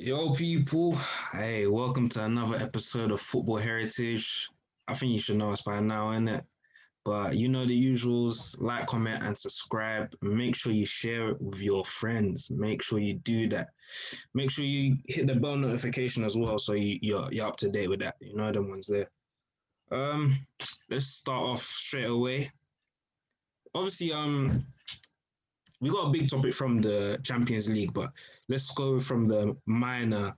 Yo, people. Hey, welcome to another episode of Football Heritage. I think you should know us by now, innit? But you know the usuals, like, comment, and subscribe. Make sure you share it with your friends. Make sure you do that. Make sure you hit the bell notification as well so you're up to date with that. You know them ones there. Um, let's start off straight away. Obviously, we got a big topic from the Champions League, but let's go from the minor,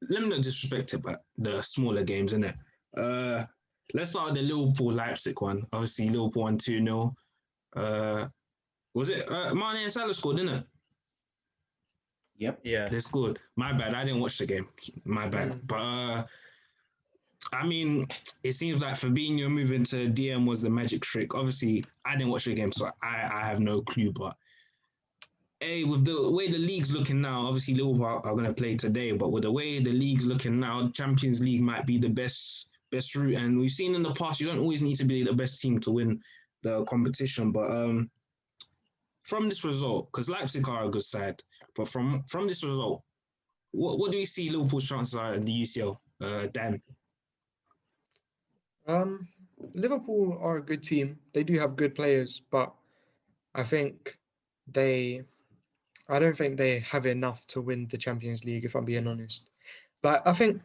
let me not disrespect it, but the smaller games, innit? Uh, let's start with the Liverpool Leipzig one. Obviously, Liverpool won 2-0. Was it Mane and Salah scored, didn't it? Yep. Yeah. They scored. My bad. I didn't watch the game. My bad. But I mean, it seems like Fabinho moving to DM was the magic trick. Obviously, I didn't watch the game, so I have no clue. But hey, with the way the league's looking now, obviously Liverpool are going to play today, but with the way the league's looking now, Champions League might be the best route. And we've seen in the past, you don't always need to be the best team to win the competition. But from this result, because Leipzig are a good side, but from this result, what do you see Liverpool's chances are in the UCL? Dan. Um, Liverpool are a good team. They do have good players, but I think they, I don't think they have enough to win the Champions League, if I'm being honest. But I think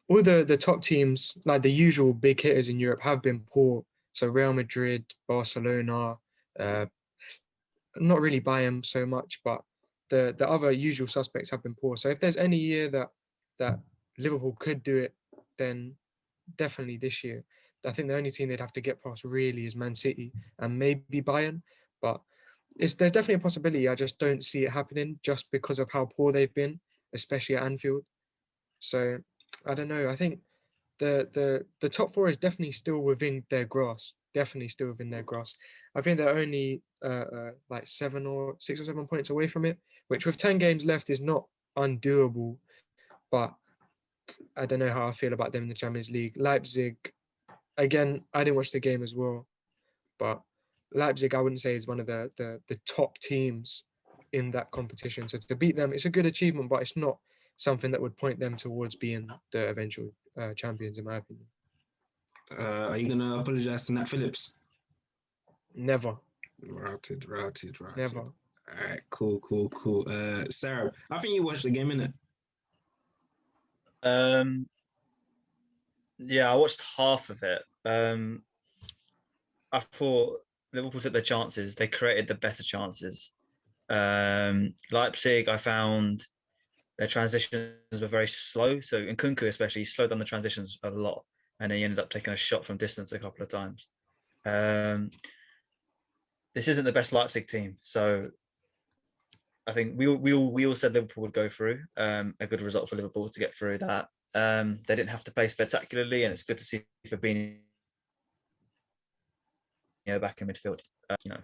all the top teams, like the usual big hitters in Europe, have been poor. So Real Madrid, Barcelona, uh, not really Bayern so much, but the other usual suspects have been poor. So if there's any year that Liverpool could do it, then definitely this year. I think the only team they'd have to get past really is Man City and maybe Bayern. But there's definitely a possibility. I just don't see it happening just because of how poor they've been, especially at Anfield. So I don't know. I think the top four is definitely still within their grasp. Definitely still within their grasp. I think they're only like 6 or 7 points away from it, which with 10 games left is not undoable. But I don't know how I feel about them in the Champions League. Leipzig, again, I didn't watch the game as well, but Leipzig, I wouldn't say is one of the top teams in that competition. So to beat them, it's a good achievement, but it's not something that would point them towards being the eventual champions, in my opinion. Are you gonna apologize to Nat Phillips? Never. Routed. Never. All right, cool. Sarah, I think you watched the game, innit? Yeah, I watched half of it. I thought Liverpool took their chances. They created the better chances. Leipzig, I found their transitions were very slow. So in Kunku especially, he slowed down the transitions a lot, and then he ended up taking a shot from distance a couple of times. This isn't the best Leipzig team, so I think we all said Liverpool would go through. A good result for Liverpool to get through that. They didn't have to play spectacularly, and it's good to see Fabinho back in midfield. It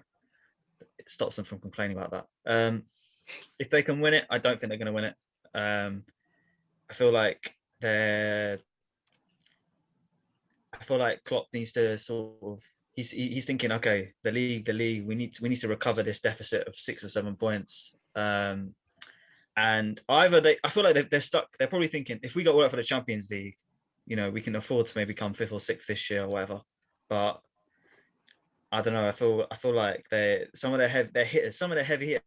stops them from complaining about that. If they can win it, I don't think they're going to win it. I feel like Klopp needs to sort of. He's thinking, okay, the league. We need to recover this deficit of 6 or 7 points. And I feel like they're stuck. They're probably thinking, if we got work for the Champions League, we can afford to maybe come 5th or 6th this year or whatever. But I don't know. I feel like some of their hitters, some of their heavy hitters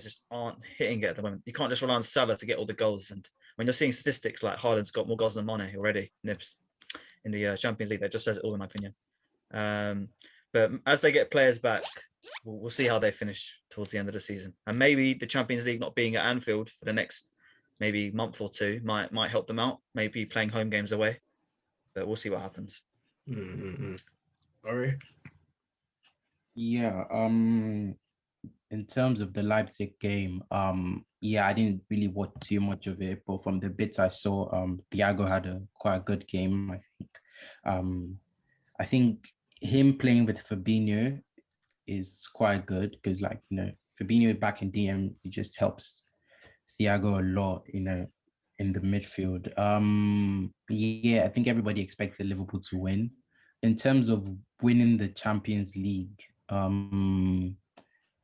just aren't hitting it at the moment. You can't just rely on Salah to get all the goals. And when you're seeing statistics like Haaland's got more goals than Mane already in the Champions League, that just says it all, in my opinion. But as they get players back, we'll see how they finish towards the end of the season. And maybe the Champions League not being at Anfield for the next maybe month or two might help them out. Maybe playing home games away, but we'll see what happens. All right. Yeah. In terms of the Leipzig game, yeah, I didn't really watch too much of it, but from the bits I saw, Thiago had quite a good game, I think. I think him playing with Fabinho is quite good because, like, Fabinho back in DM, it just helps Thiago a lot, in the midfield. Yeah, I think everybody expected Liverpool to win. In terms of winning the Champions League,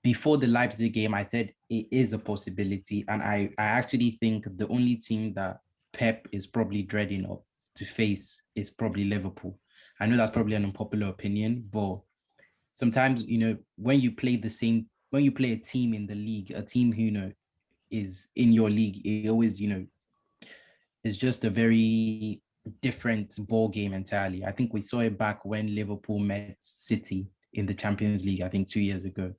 before the Leipzig game, I said it is a possibility. And I actually think the only team that Pep is probably dreading of to face is probably Liverpool. I know that's probably an unpopular opinion, but sometimes, when you play a team in the league, a team who, is in your league, it always, is just a very different ball game entirely. I think we saw it back when Liverpool met City in the Champions League, I think 2 years ago.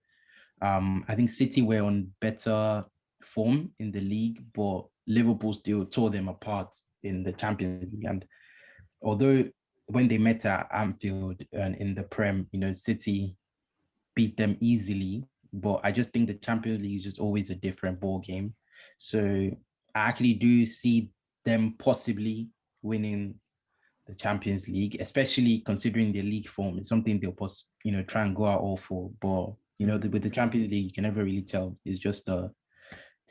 I think City were on better form in the league, but Liverpool still tore them apart in the Champions League. And although when they met at Anfield and in the Prem, City beat them easily, but I just think the Champions League is just always a different ball game. So I actually do see them possibly winning the Champions League, especially considering their league form. It's something they'll try and go out all for. But with the Champions League, you can never really tell. It's just to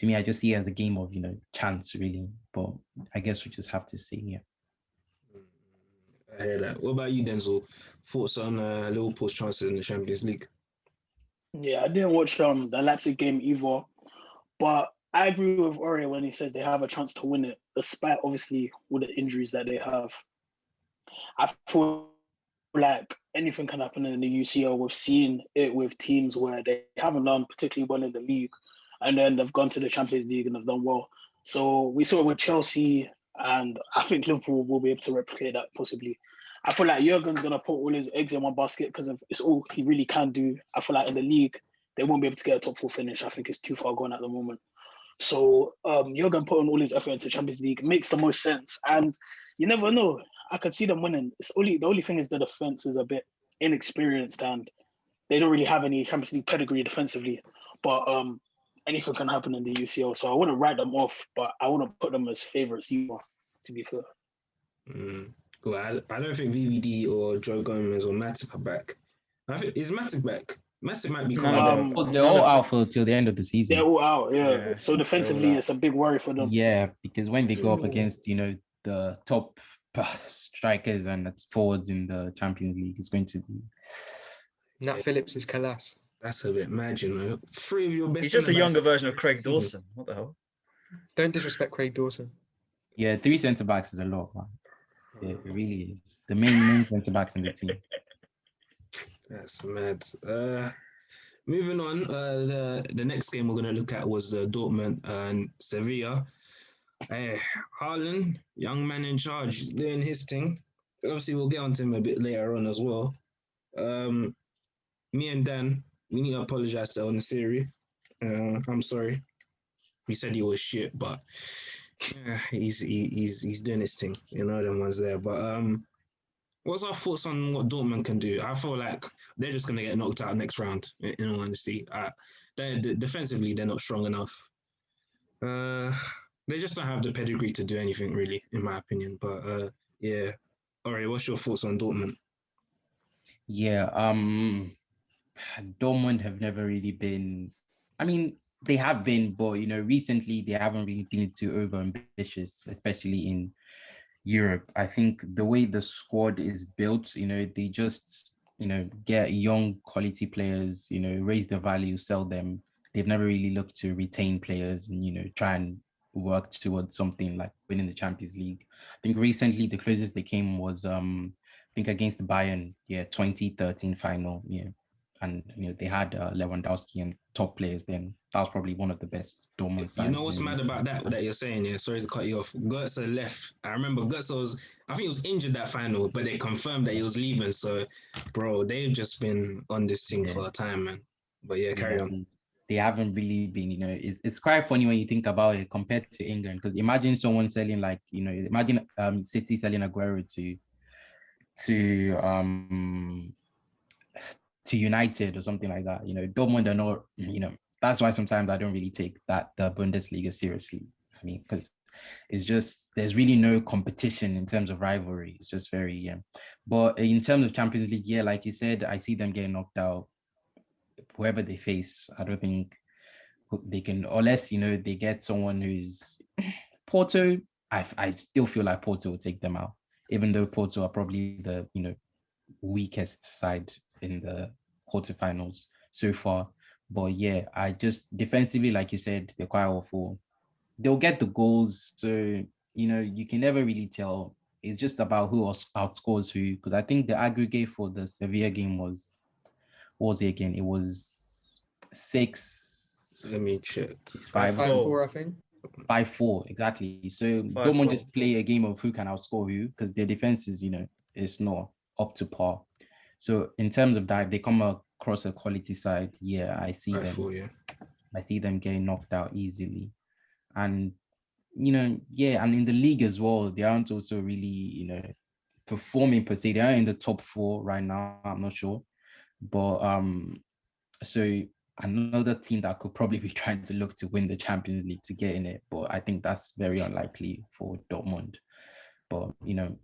me, I just see it as a game of chance, really. But I guess we just have to see. Yeah. I hear that. What about you, Denzel? Thoughts on Liverpool's chances in the Champions League? Yeah, I didn't watch the Leipzig game either, but I agree with Ori when he says they have a chance to win it, despite obviously all the injuries that they have. I feel like anything can happen in the UCL. We've seen it with teams where they haven't done particularly well in the league, and then they've gone to the Champions League and they've done well. So we saw it with Chelsea, and I think Liverpool will be able to replicate that possibly. I feel like Jurgen's going to put all his eggs in one basket because it's all he really can do. I feel like in the league, they won't be able to get a top 4 finish. I think it's too far gone at the moment. So Jurgen putting all his effort into Champions League makes the most sense. And you never know. I could see them winning. The only thing is the defense is a bit inexperienced and they don't really have any Champions League pedigree defensively. But anything can happen in the UCL. So I wouldn't write them off, but I wouldn't put them as favourites either, to be fair. Cool. I don't think VVD or Joe Gomez or Matip are back. Is Matip back? Matip might be coming back. They're all out for till the end of the season. They're all out, yeah. So defensively, it's a big worry for them. Yeah, because when they go up against, the top strikers and forwards in the Champions League, it's going to be... Nat Phillips is Kalas. That's a bit mad, 3 of your best... He's just a younger version of Craig Dawson. What the hell? Don't disrespect Craig Dawson. Yeah, 3 centre-backs is a lot, man. It really is. The main centre-backs in the team. That's mad. Moving on, the next game we're going to look at was Dortmund and Sevilla. Haaland, young man in charge, he's doing his thing. Obviously, we'll get onto him a bit later on as well. Me and Dan, we need to apologize to on Siri. I'm sorry. We said he was shit, but he's doing his thing. Them ones there. But what's our thoughts on what Dortmund can do? I feel like they're just gonna get knocked out next round. In all honesty, defensively they're not strong enough. They just don't have the pedigree to do anything really, in my opinion. But yeah, Ori, what's your thoughts on Dortmund? Yeah, Dortmund have never really been. I mean, they have been, but recently they haven't really been too over ambitious, especially in Europe. I think the way the squad is built, they just, get young quality players, raise the value, sell them. They've never really looked to retain players and, try and work towards something like winning the Champions League. I think recently the closest they came was, I think against Bayern, 2013 final, And, they had Lewandowski and top players then. That was probably one of the best Dortmund sides. You know what's mad about that you're saying, yeah? Sorry to cut you off. Götze left. I remember Götze I think he was injured that final, but they confirmed that he was leaving. So, bro, they've just been on this thing for a time, man. But yeah, carry on. They haven't really been, it's quite funny when you think about it compared to England. Because imagine someone selling imagine City selling Aguero to United or something like that. Dortmund are not, that's why sometimes I don't really take the Bundesliga seriously. I mean, because it's just, there's really no competition in terms of rivalry. It's just very, But in terms of Champions League, like you said, I see them getting knocked out. Whoever they face, I don't think they can, unless, they get someone who's Porto. I still feel like Porto will take them out, even though Porto are probably the, weakest side in the quarterfinals so far. But yeah, I just defensively, like you said, they're quite awful. They'll get the goals, so you can never really tell. It's just about who outscores who. Because I think the aggregate for the Sevilla game was, what was it again? It was 6. Let me check. It's 5. 5-4, I think. 5-4, exactly. So 5-4. Dortmund just play a game of who can outscore who, because their defense is, it's not up to par. So in terms of that, if they come across a quality side, yeah, I see them. 5-4, yeah. I see them getting knocked out easily. And yeah, and in the league as well, they aren't also really, performing per se. They are in the top 4 right now. I'm not sure. But so another team that could probably be trying to look to win the Champions League to get in it, but I think that's very unlikely for Dortmund. But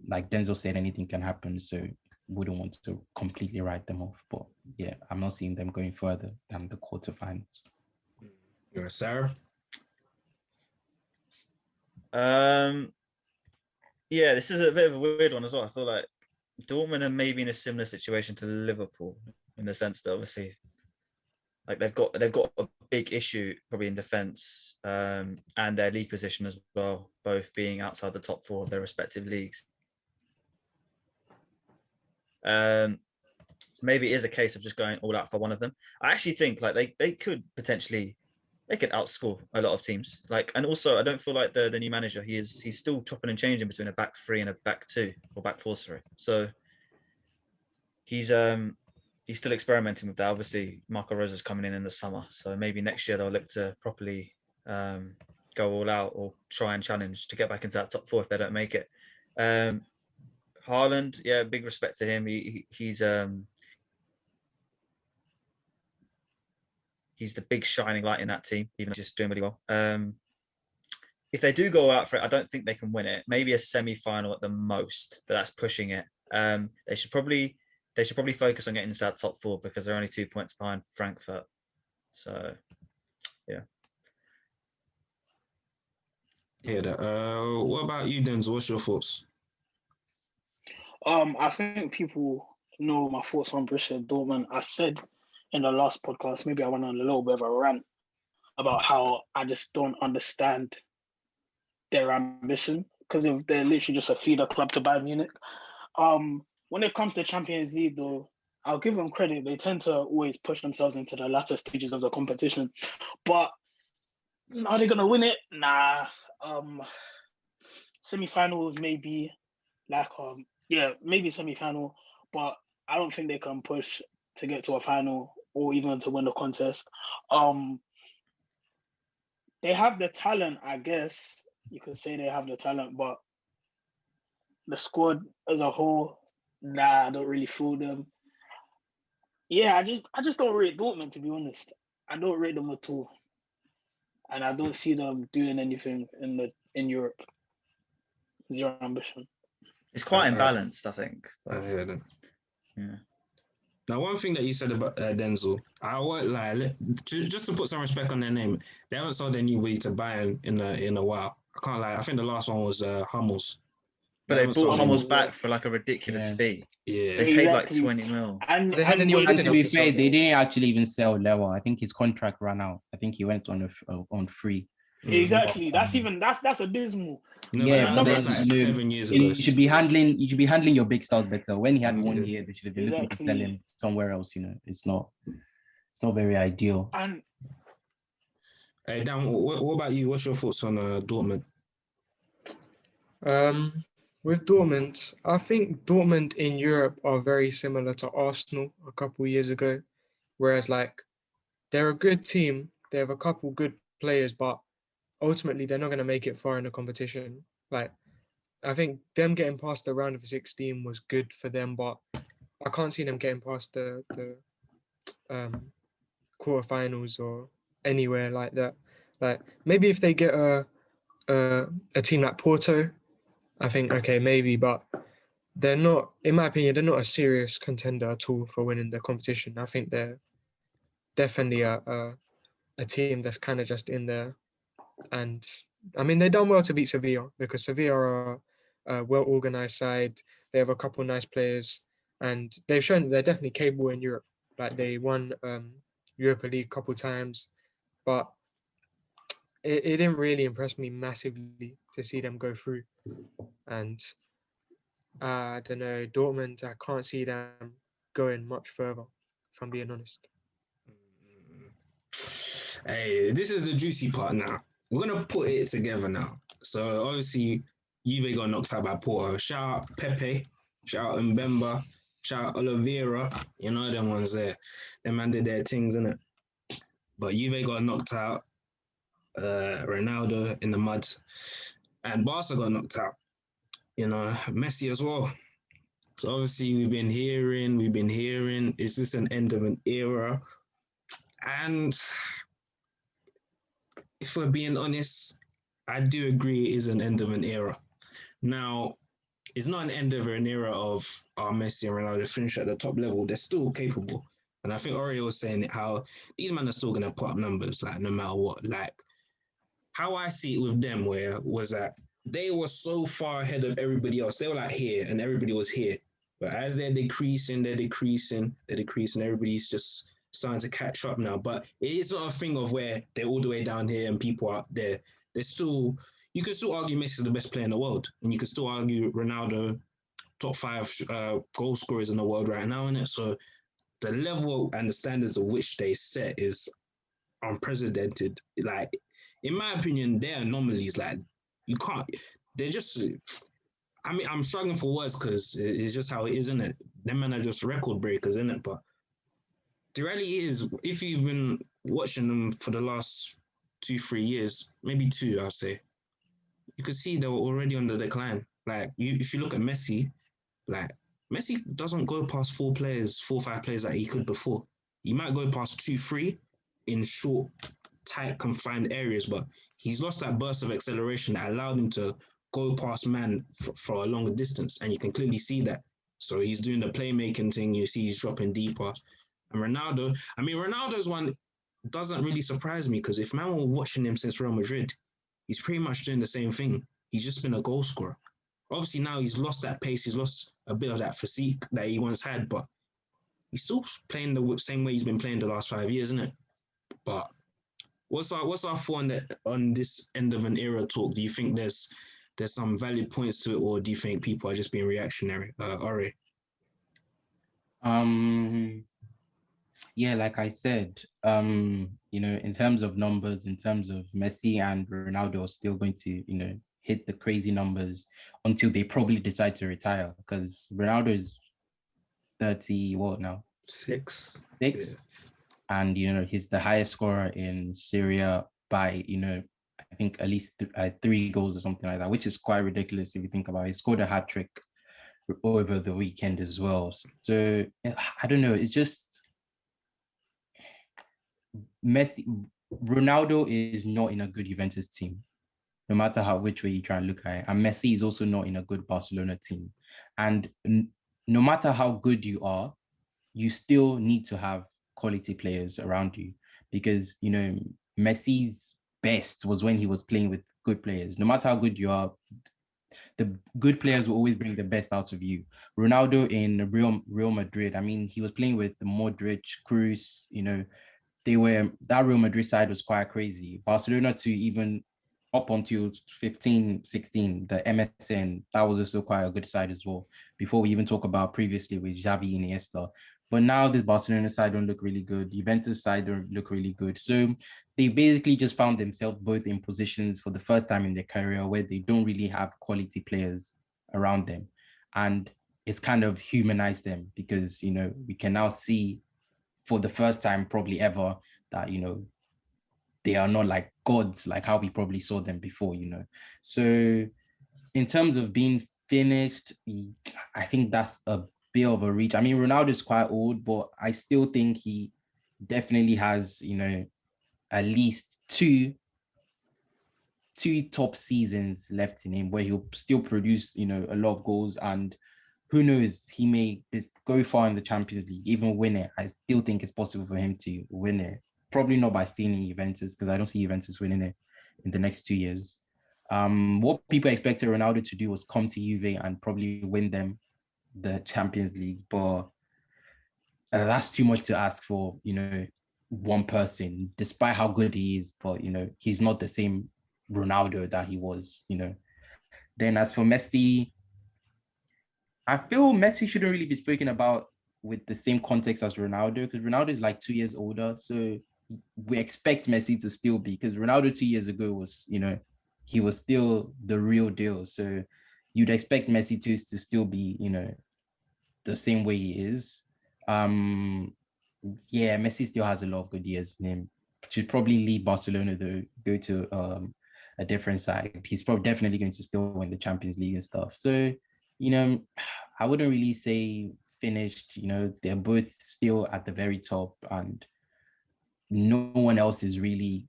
like Denzel said, anything can happen, so wouldn't want to completely write them off. But yeah, I'm not seeing them going further than the quarterfinals. You're Sarah. Yeah, this is a bit of a weird one as well. I feel like Dortmund are maybe in a similar situation to Liverpool in the sense that obviously, like they've got a big issue probably in defence, and their league position as well, both being outside the top 4 of their respective leagues. So maybe it is a case of just going all out for one of them. I actually think like they could potentially. They could outscore a lot of teams. And also I don't feel like the new manager, he's still chopping and changing between a back 3 and a back 2 or back 4, sorry. So he's still experimenting with that. Obviously, Marco Rosa's coming in the summer, so maybe next year they'll look to properly go all out or try and challenge to get back into that top 4 if they don't make it. Haaland, yeah, big respect to him. He's the big shining light in that team, even though he's just doing really well. If they do go out for it, I don't think they can win it. Maybe a semi-final at the most, but that's pushing it. They should probably focus on getting into that top 4 because they're only 2 points behind Frankfurt. So, yeah. Yeah. What about you, Denzel? What's your thoughts? I think people know my thoughts on Borussia Dortmund. I said in the last podcast, maybe I went on a little bit of a rant about how I just don't understand their ambition because if they're literally just a feeder club to Bayern Munich. When it comes to Champions League, though, I'll give them credit. They tend to always push themselves into the latter stages of the competition. But are they gonna win it? Nah. Semi-finals maybe, maybe semi-final, but I don't think they can push to get to a final or even to win the contest. They have the talent, I guess. You could say they have the talent, but the squad as a whole, I don't really feel them. Yeah, I just don't rate Dortmund, to be honest. I don't rate them at all. And I don't see them doing anything in Europe. Zero ambition. It's quite imbalanced, I think. I hear that. Yeah. Now, one thing that you said about Denzel, I won't lie. Just to put some respect on their name, they haven't sold anybody to Bayern in a while. I can't lie. I think the last one was Hummels. But they bought Hummels back for like a ridiculous fee. Yeah. They paid like 20 mil. And They had anyone And good to enough be to fair, sell they him. didn't actually even sell Lewa. I think his contract ran out. I think he went on free. Exactly. That's abysmal. No, Yeah, but but that was then, like 7 years ago. you should be handling your big stars better. When he had 1 Yeah. year, they should have been looking to sell Exactly. him somewhere else. It's not very ideal. And Hey, Dan, what about you? What's your thoughts on Dortmund? With Dortmund, I think Dortmund in Europe are very similar to Arsenal a couple of years ago, whereas they're a good team. They have a couple good players, but ultimately they're not going to make it far in the competition. I think them getting past the round of 16 was good for them, but I can't see them getting past the quarterfinals or anywhere like that. Maybe if they get a team like Porto, I think okay maybe, but they're not, in my opinion, they're not a serious contender at all for winning the competition. I think they're definitely a team that's kind of just in there. And I mean, they've done well to beat Sevilla because Sevilla are a well-organized side. They have a couple of nice players, and they've shown that they're definitely capable in Europe. They won Europa League a couple times, but it didn't really impress me massively to see them go through. And I don't know, Dortmund, I can't see them going much further, if I'm being honest. Hey, this is the juicy part now. We're gonna put it together now. So obviously, Juve got knocked out by Porto. Shout out Pepe, shout out Mbemba, shout out Oliveira. You know them ones there. Them man did their things, innit? But Juve got knocked out. Ronaldo in the mud, and Barca got knocked out. You know, Messi as well. So obviously, we've been hearing. Is this an end of an era? And if we're being honest, I do agree it is an end of an era. Now, it's not an end of an era of Messi and Ronaldo finish at the top level. They're still capable. And I think Oreo was saying it, how these men are still going to put up numbers, like, no matter what. Like, how I see it with them was that they were so far ahead of everybody else. They were like here and everybody was here. But as they're decreasing, everybody's just starting to catch up now. But it is not a thing of where they're all the way down here and people are up there. They're still, you can still argue Messi is the best player in the world. And you can still argue Ronaldo, top 5 goal scorers in the world right now, innit? So the level and the standards of which they set is unprecedented. Like, in my opinion, they're anomalies. Like, you can't, they're just, I mean, I'm struggling for words because it's just how it is, isn't it? Them men are just record breakers, isn't it? But the reality is, if you've been watching them for the last 2-3 years, maybe 2, I'll say, you could see they were already on the decline. Like, if you look at Messi, like, Messi doesn't go past 4 or 5 players that he could before. He might go past 2, 3 in short, tight, confined areas, but he's lost that burst of acceleration that allowed him to go past man for a longer distance, and you can clearly see that. So he's doing the playmaking thing. You see he's dropping deeper. And Ronaldo's one doesn't really surprise me because if man were watching him since Real Madrid, he's pretty much doing the same thing. He's just been a goal scorer. Obviously now he's lost that pace. He's lost a bit of that physique that he once had, but he's still playing the same way he's been playing the last 5 years, isn't it? But what's our thought on this end of an era talk? Do you think there's some valid points to it, or do you think people are just being reactionary? Ori? Yeah, like I said, in terms of numbers, in terms of Messi and Ronaldo are still going to, hit the crazy numbers until they probably decide to retire, because Ronaldo is 30, what now? 6. Yeah. And, he's the highest scorer in Syria by, I think at least 3 goals or something like that, which is quite ridiculous if you think about it. He scored a hat trick over the weekend as well. So I don't know. It's just Ronaldo is not in a good Juventus team, no matter which way you try and look at it. And Messi is also not in a good Barcelona team. And no matter how good you are, you still need to have quality players around you, because, Messi's best was when he was playing with good players. No matter how good you are, the good players will always bring the best out of you. Ronaldo in Real Madrid, I mean, he was playing with Modric, Cruz, that Real Madrid side was quite crazy. Barcelona to even up until 15, 16, the MSN, that was also quite a good side as well. Before we even talk about previously with Xavi and Iniesta. But now this Barcelona side don't look really good. Juventus side don't look really good. So they basically just found themselves both in positions for the first time in their career where they don't really have quality players around them. And it's kind of humanized them because, we can now see for the first time probably ever that, they are not like gods, like how we probably saw them before, So in terms of being finished, I think that's a bit of a reach. I mean, Ronaldo is quite old, but I still think he definitely has, at least two top seasons left in him where he'll still produce, a lot of goals. And who knows, he may just go far in the Champions League, even win it. I still think it's possible for him to win it. Probably not by stealing Juventus, because I don't see Juventus winning it in the next 2 years. What people expected Ronaldo to do was come to Juve and probably win them the Champions League, but that's too much to ask for, one person, despite how good he is. But he's not the same Ronaldo that he was. Then as for Messi, I feel Messi shouldn't really be spoken about with the same context as Ronaldo, because Ronaldo is like 2 years older. So we expect Messi to still be, because Ronaldo 2 years ago was, he was still the real deal. So you'd expect Messi to still be, the same way he is. Yeah, Messi still has a lot of good years in him. Should probably leave Barcelona though, go to a different side. He's probably definitely going to still win the Champions League and stuff. So, I wouldn't really say finished. They're both still at the very top, and no one else is really,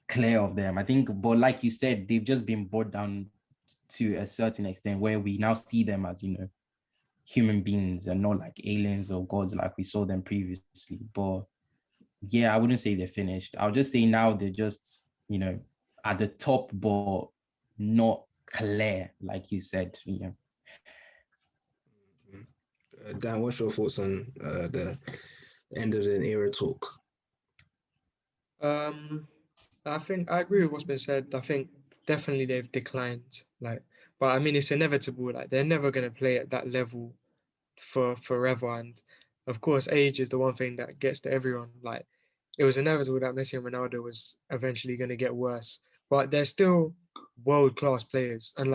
clear of them. I think, but like you said, they've just been brought down to a certain extent where we now see them as, human beings and not like aliens or gods like we saw them previously. But yeah, I wouldn't say they're finished. I'll just say now they're just, at the top, but not clear, like you said. Dan, what's your thoughts on the end of an era talk? I think I agree with what's been said. I think definitely they've declined. But I mean, it's inevitable. They're never gonna play at that level for forever. And of course, age is the one thing that gets to everyone. It was inevitable that Messi and Ronaldo was eventually gonna get worse. But they're still world-class players. And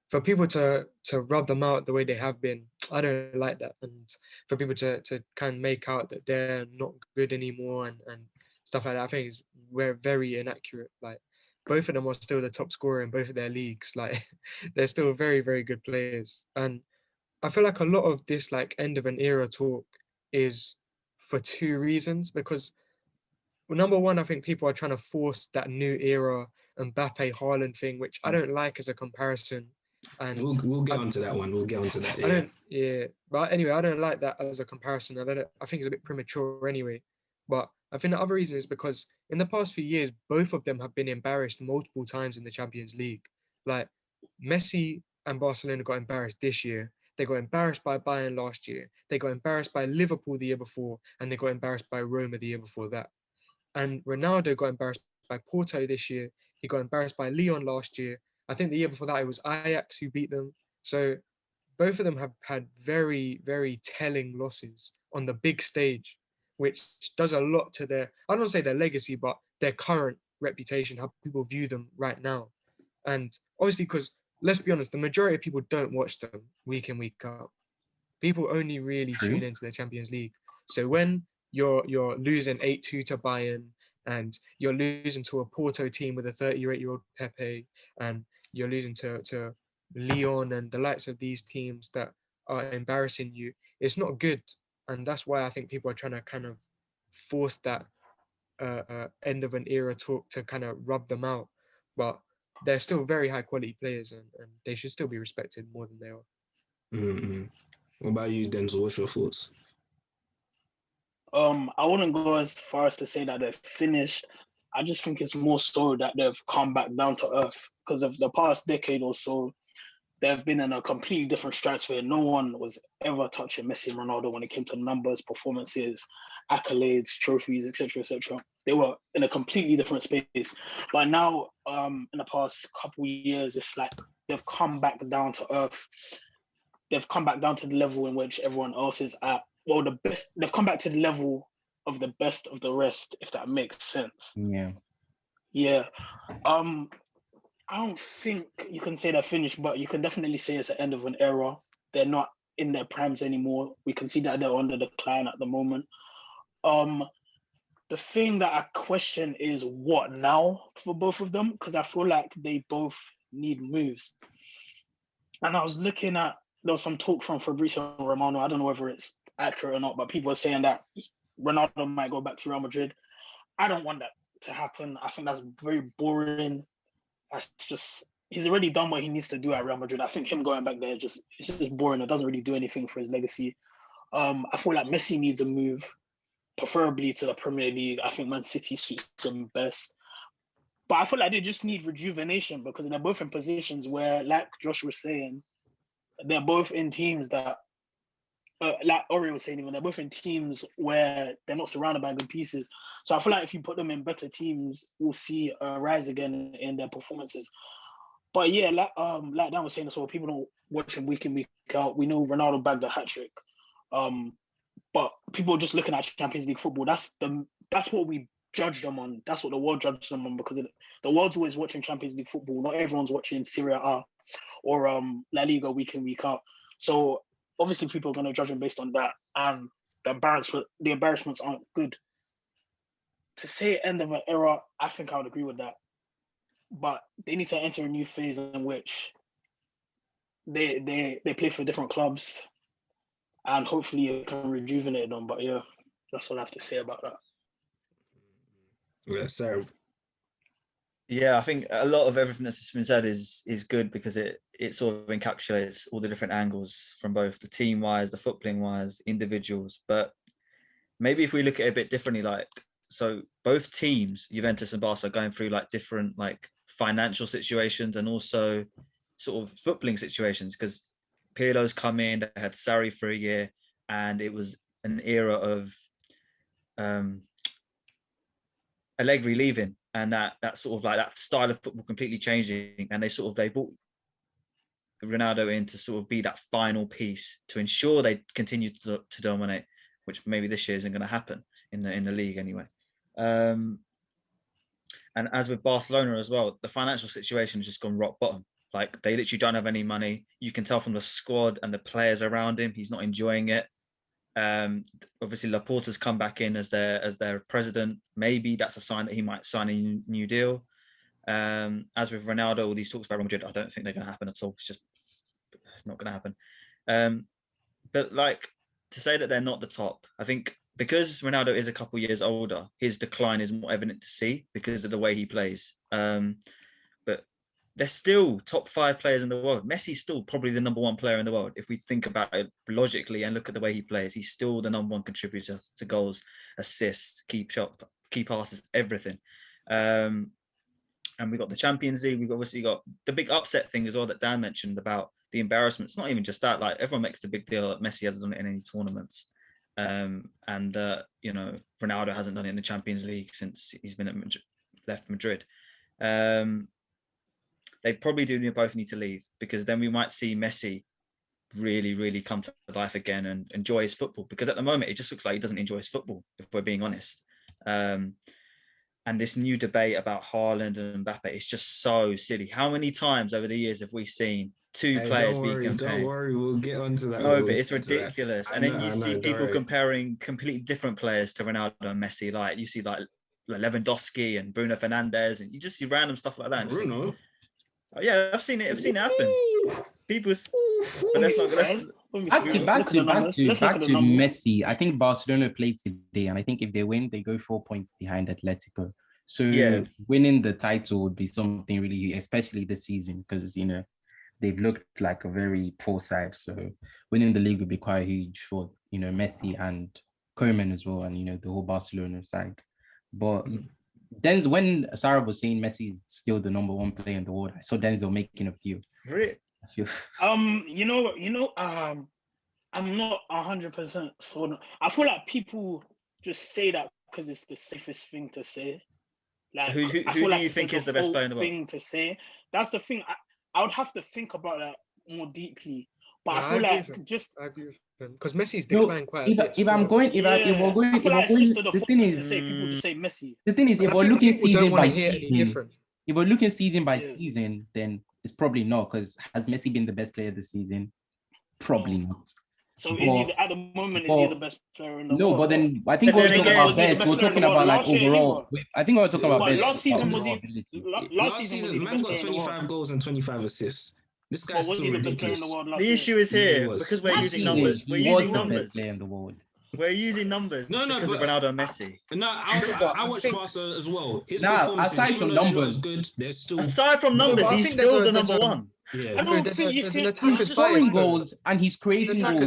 for people to rub them out the way they have been, I don't like that. And for people to kind of make out that they're not good anymore and stuff like that, I think we're very inaccurate. Both of them are still the top scorer in both of their leagues. They're still very, very good players. And I feel like a lot of this end of an era talk is for two reasons. Because number one, I think people are trying to force that new era Mbappe Haaland thing, which I don't like as a comparison. And we'll get onto that one. We'll get onto that. But anyway, I don't like that as a comparison. I think it's a bit premature anyway. But I think the other reason is because in the past few years, both of them have been embarrassed multiple times in the Champions League. Messi and Barcelona got embarrassed this year. They got embarrassed by Bayern last year. They got embarrassed by Liverpool the year before, and they got embarrassed by Roma the year before that. And Ronaldo got embarrassed by Porto this year. He got embarrassed by Lyon last year. I think the year before that it was Ajax who beat them. So both of them have had very, very telling losses on the big stage, which does a lot to I don't want to say their legacy, but their current reputation, how people view them right now. And obviously, because let's be honest, the majority of people don't watch them week in, week out. People only really tune into the Champions League. So when you're losing 8-2 to Bayern, and you're losing to a Porto team with a 38-year-old Pepe, and you're losing to Lyon and the likes of these teams that are embarrassing you, it's not good. And that's why I think people are trying to kind of force that end of an era talk to kind of rub them out. But they're still very high quality players, and they should still be respected more than they are. Mm-hmm. What about you, Denzel? What's your thoughts? I wouldn't go as far as to say that they're finished. I just think it's more so that they've come back down to earth, because of the past decade or so, they've been in a completely different stratosphere. No one was ever touching Messi and Ronaldo when it came to numbers, performances, accolades, trophies, etc., etc. They were in a completely different space. But now, in the past couple of years, it's like they've come back down to earth. They've come back down to the level in which everyone else is at. Well, the best. They've come back to the level of the best of the rest, if that makes sense. Yeah. I don't think you can say they're finished, but you can definitely say it's the end of an era. They're not in their primes anymore. We can see that they're under decline at the moment. The thing that I question is what now for both of them, because I feel like they both need moves. And I was looking at, there was some talk from Fabrizio Romano. I don't know whether it's accurate or not, but people are saying that Ronaldo might go back to Real Madrid. I don't want that to happen. I think that's very boring. He's already done what he needs to do at Real Madrid. I think him going back there it's just boring. It doesn't really do anything for his legacy. I feel like Messi needs a move, preferably to the Premier League. I think Man City suits him best. But I feel like they just need rejuvenation, because they're both in positions where, like Josh was saying, they're both in teams that like Ori was saying, even they're both in teams where they're not surrounded by good pieces. So I feel like if you put them in better teams, we'll see a rise again in their performances. But yeah, like Dan was saying as well, people don't watch him week in, week out. We know Ronaldo bagged a hat trick. But people are just looking at Champions League football. That's what we judge them on. That's what the world judges them on, because the world's always watching Champions League football. Not everyone's watching Serie A or La Liga week in, week out. So obviously people are going to judge them based on that. And the embarrassments aren't good. To say end of an era, I think I would agree with that. But they need to enter a new phase in which they play for different clubs, and hopefully it can rejuvenate them. But yeah, that's all I have to say about that. Yeah, Sarah. Yeah, I think a lot of everything that's been said is good, because it sort of encapsulates all the different angles from both the team wise, the footballing wise, individuals. But maybe if we look at it a bit differently, like, so both teams, Juventus and Barca, are going through like different like financial situations and also sort of footballing situations, because Pirlo's come in, they had Sarri for a year, and it was an era of Allegri leaving, and that sort of like that style of football completely changing, and they brought Ronaldo in to sort of be that final piece to ensure they continue to dominate, which maybe this year isn't going to happen in the league anyway. And as with Barcelona as well, the financial situation has just gone rock bottom. Like, they literally don't have any money. You can tell from the squad and the players around him, he's not enjoying it. Obviously, Laporta's come back in as their president. Maybe that's a sign that he might sign a new deal. As with Ronaldo, all these talks about Real Madrid, I don't think they're going to happen at all. It's just not going to happen. But like, to say that they're not the top, I think because Ronaldo is a couple years older, his decline is more evident to see because of the way he plays. But they're still top 5 players in the world. Messi's still probably the number 1 player in the world. If we think about it logically and look at the way he plays, he's still the number 1 contributor to goals, assists, key passes, everything. And we got the Champions League. We've obviously got the big upset thing as well that Dan mentioned about the embarrassment. It's not even just that. Like, everyone makes the big deal that Messi hasn't done it in any tournaments. And Ronaldo hasn't done it in the Champions League since he's been left Madrid. They probably do both need to leave, because then we might see Messi really, really come to life again and enjoy his football. Because at the moment, it just looks like he doesn't enjoy his football, if we're being honest. And this new debate about Haaland and Mbappe is just so silly. How many times over the years have we seen two players be compared? Don't worry, we'll get onto that. No, but it's ridiculous. And then you see people comparing completely different players to Ronaldo and Messi. Like, you see like Lewandowski and Bruno Fernandes, and you just see random stuff like that. Bruno? Yeah, I've seen it happen. People's, but let's not. Back to Messi. I think Barcelona played today, and I think if they win, they go 4 points behind Atletico. So yeah, winning the title would be something really, especially this season, because they've looked like a very poor side. So winning the league would be quite huge for Messi and Koeman as well, and the whole Barcelona side. But then when Sarah was saying Messi is still the number 1 player in the world, I saw Denzel making a few. Really? I'm not 100% sold. I feel like people just say that because it's the safest thing to say. Like, who do you think is the best player in the world? Thing to say. That's the thing. I would have to think about that more deeply. But Yeah, I feel like just I agree with him, because Messi's declined quite a bit. If we're going, the thing is, to say people just say Messi. The thing is, if we're looking season by season, if we're looking season by season, then it's probably not, because has Messi been the best player this season? Probably not. So is he at the moment? Is he the best player in the world? No, but then I think we're talking about best. We're talking about like overall. I think we're talking about best. Last season was he? Last season, man got 25 goals and 25 assists. This guy's was still he the best player in ridiculous. the world last The issue is here because we're using numbers. We're using numbers. We're using numbers because of Ronaldo and Messi. No, I watched Barca as well. His performances, aside from numbers, good. There's still aside from numbers, he's still the number 1. Yeah, he's scoring goals and he's creating goals.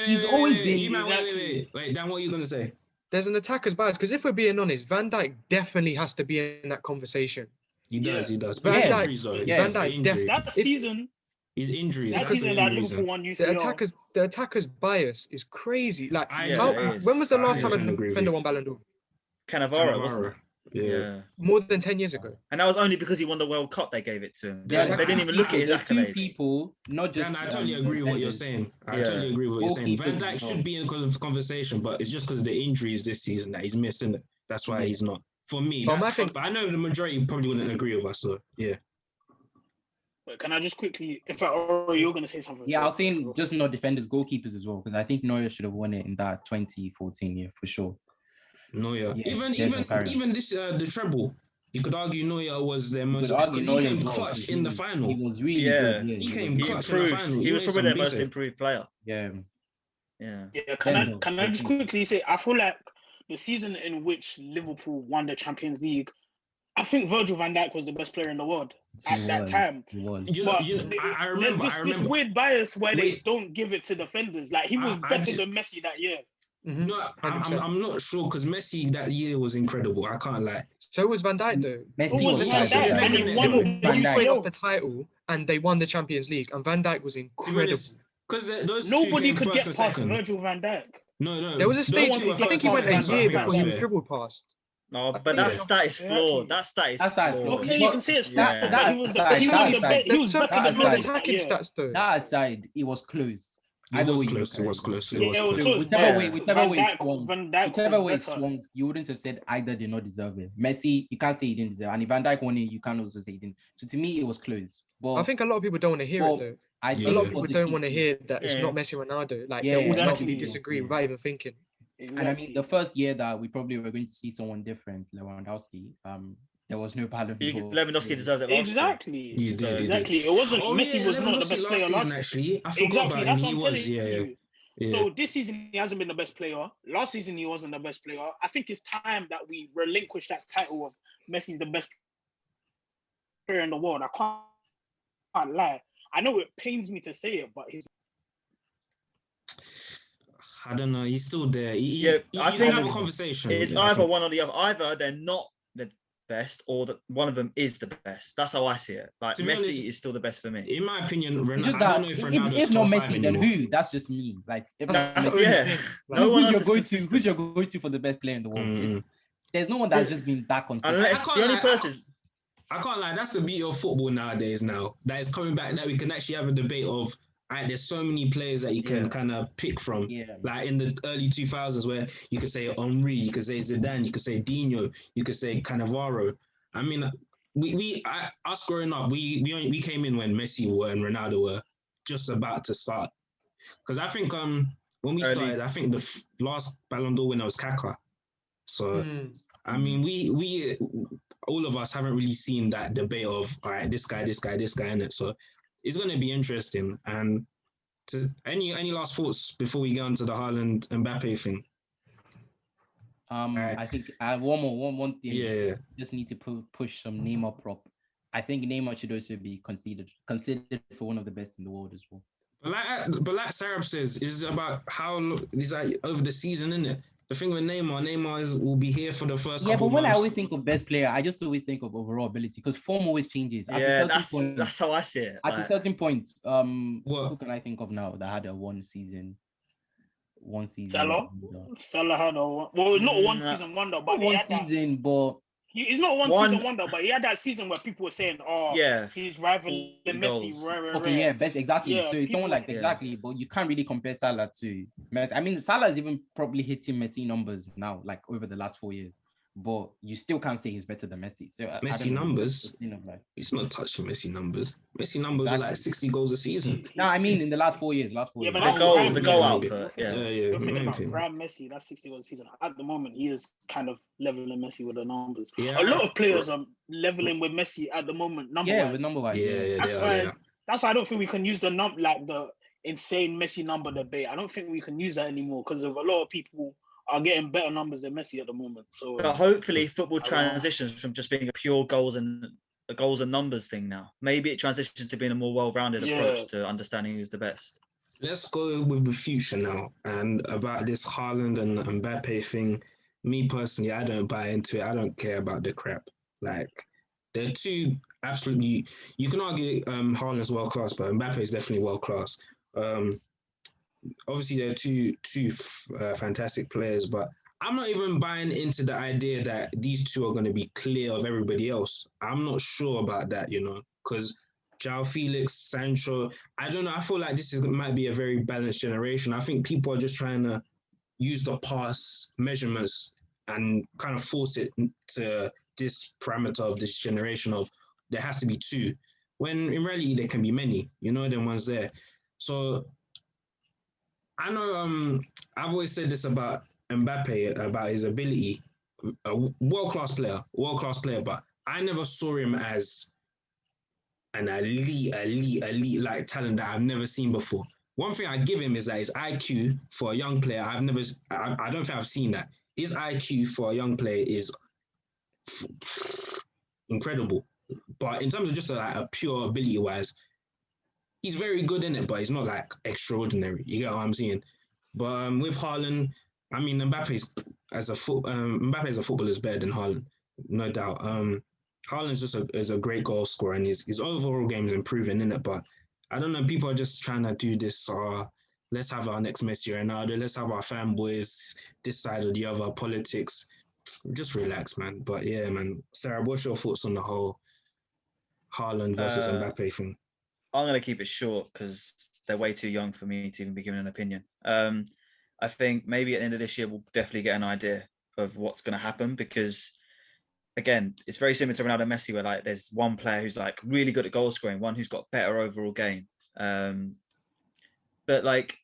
He's always been. Wait, Dan, what are you gonna say? There's an attacker's bias, because if we're being honest, Van Dijk definitely has to be in that conversation. He does. Van Dijk definitely. That season, His injuries. That That's season the that only Liverpool reason. won The UCL. attackers' bias is crazy. Like, Yeah, it is. when was the last time a 100% agree with defender you. won Ballon d'Or? Cannavaro, wasn't it? Yeah. More than 10 years ago. And that was only because he won the World Cup they gave it to him. Yeah, They didn't even look at his There's two accolades. people, not just. Dan, I totally agree with what you're defenders. saying. I Yeah. totally agree with what you're saying. Van Goalkeepers Dijk as well. should be in the conversation, but it's just because of the injuries this season that he's missing it. That's why Yeah. he's not. For me, But that's, I think- but I know the majority probably wouldn't agree with us. So yeah. Wait, can I just quickly, in fact, or you're going to say something? Yeah, I was Sorry. saying just not defenders, goalkeepers as well, because I think Neuer should have won it in that 2014 year for sure. Neuer. Yeah, even there's no parallel. even this the treble. You could argue Neuer was their most Could argue because Neuer he came as well, clutch 'cause in the He final. was really Yeah. good. Yeah, He came He clutch in the improved. final. He was made probably some their big most saves. improved player. Yeah. Yeah. Yeah, Then can I just quickly say, I feel like the season in which Liverpool won the Champions League, I think Virgil van Dijk was the best player in the world at He that was. time. He was. But I there's remember. this weird bias where they Wait. don't give it to defenders. Like he was I better just- than Messi that year. Mhm. No, 100%. I'm not sure because Messi that year was incredible. I can't lie. So was Van Dijk, though. Messi Who was was Van quite Dijk? good. And he Yeah. won Yeah. the Van Dijk. Playing off the UCL. title, and they won the Champions League, and Van Dijk was To be incredible. honest, because those Nobody two came could first get and past second. Virgil van Dijk. No. There was a those stage, two were I think first he and went a second, so I year think before that's he was fair. dribbled past. No, I but think that so. stat is flawed. Exactly. That stat is That's that flawed. flawed. Okay, But you can say it's that- flawed, that but he was aside, he that was aside, he was So better that than pure aside. Messi that attacking year. stats, though. That aside, it was close. It Either was way you close. look It at was close. Yeah, it was So close. whichever but way, whichever Van way Dijk, it swung, Van Dijk whichever way it was better. swung, you wouldn't have said either did not deserve it. Messi, you can't say he didn't deserve it. And if Van Dijk won it, you can't also say he didn't. So to me, it was close. But I think a lot of people don't want to hear well, it, though. I Yeah. think A lot of Yeah. people for the don't want to people- hear that it's Yeah. not Messi Ronaldo. Like, Yeah, they'll automatically exactly. disagree Yeah. without even thinking. And I mean, the first year that we probably were going to see someone different, Lewandowski, there was no Ballon d'Or. Lewandowski deserved it last year. Exactly. He did. Exactly. It wasn't Oh, Messi yeah, was not the Lewandowski best last player season, last year. actually. I forgot Exactly. about That's him. what He I'm was, telling yeah. you. Yeah. So this season he hasn't been the best player. Last season he wasn't the best player. I think it's time that we relinquish that title of Messi's the best player in the world. I can't lie. I know it pains me to say it, but he's I don't know. He's still there. Yeah, I you think can have a conversation. It's Yeah, I either think. one or the other. Either they're not the best, or that one of them is the best. That's how I see it. Like To be Messi honest, is still the best for me. In my opinion, It's Ronaldo, just I that don't know if Ronaldo's if not top five Messi, then anymore. who? That's just me. Like, if That's, not the Messi, yeah. thing. No Like, one who's else your is go-to? consistent. Who's your go-to for the best player in the world? Mm. There's no one that's just been that consistent. Unless can't the only lie, person. I can't lie. That's the beauty of football nowadays. Now that is coming back, that we can actually have a debate of. Right, there's so many players that you can Yeah. kind of pick from. Yeah. Like in the early 2000s, where you could say Henry, you could say Zidane, you could say Dino, you could say Cannavaro. I mean, us growing up, we came in when Messi and Ronaldo were just about to start. Because I think when we Early. started, I think the last Ballon d'Or winner was Kaká. So Mm. I mean, we all of us haven't really seen that debate of all right, this guy, in it. So it's going to be interesting. And any last thoughts before we get onto the Haaland Mbappe thing? Right. I think I have one thing. Yeah. Just need to push some Neymar prop. I think Neymar should also be considered for one of the best in the world as well. But like Sarab says, it's about how it's like over the season, isn't it? The thing with Neymar will be here for the first Yeah, couple but when I months. always think of best player, I just always think of overall ability because form always changes. At a Yeah, certain point, that's how I see it. at a Like, certain point, What? who can I think of now that had a one season? Salah. wonder? Salah had not one Nah. season wonder, but Not he one had that. season, but He's not one One- season wonder, but he had that season where people were saying, "Oh, yeah, he's rivaling 40 Messi." goals. okay, yeah, best exactly. Yeah, So someone like Yeah. exactly, but you can't really compare Salah to Messi. I mean, Salah is even probably hitting Messi numbers now, like over the last 4 years. But you still can't say he's better than Messi. So I Messi don't know. numbers? You know, like, He's not touching Messi numbers. Messi numbers are like Exactly. 60 goals a season. no, I mean in the last 4 years. Yeah, but years. The that's goal, prime the Messi. goal maybe. output. Yeah. You're thinking about maybe. prime Messi. That's 60 goals a season. At the moment, he is kind of leveling Messi with the numbers. Yeah. A lot of players are leveling with Messi at the moment. Yeah, with number wise. Yeah, That's they why. are. That's why I don't think we can use the insane Messi number debate. I don't think we can use that anymore because of a lot of people are getting better numbers than Messi at the moment. So But hopefully, football I don't know. transitions from just being a pure goals and numbers thing now. Maybe it transitions to being a more well-rounded Yeah. approach to understanding who's the best. Let's go with the future now. And about this Haaland and Mbappe thing, me personally, I don't buy into it. I don't care about the crap. Like, They're two absolutely. You can argue Haaland's world class, but Mbappe is definitely world class. Obviously, they're two fantastic players, but I'm not even buying into the idea that these two are going to be clear of everybody else. I'm not sure about that, because João Felix, Sancho, I don't know. I feel like might be a very balanced generation. I think people are just trying to use the past measurements and kind of force it to this parameter of this generation of there has to be two, when in reality there can be many, them ones there. So I know I've always said this about Mbappe, about his ability, a world-class player, but I never saw him as an elite like talent that I've never seen before. One thing I give him is that his IQ for a young player, I don't think I've seen that. His IQ for a young player is incredible. But in terms of just a pure ability wise, he's very good in it, but he's not like extraordinary. You get what I'm saying? But with Haaland, I mean, Mbappe as a footballer is better than Haaland, no doubt. Haaland's just is a great goal scorer, and his overall game is improving in it. But I don't know, people are just trying to do this. Let's have our next Messi or Ronaldo. Let's have our fanboys this side or the other. Politics. Just relax, man. But yeah, man. Sarah, what's your thoughts on the whole Haaland versus Mbappe thing? I'm going to keep it short because they're way too young for me to even be giving an opinion. I think maybe at the end of this year, we'll definitely get an idea of what's going to happen because, again, it's very similar to Ronaldo and Messi where like there's one player who's like really good at goal scoring, one who's got better overall game. But like,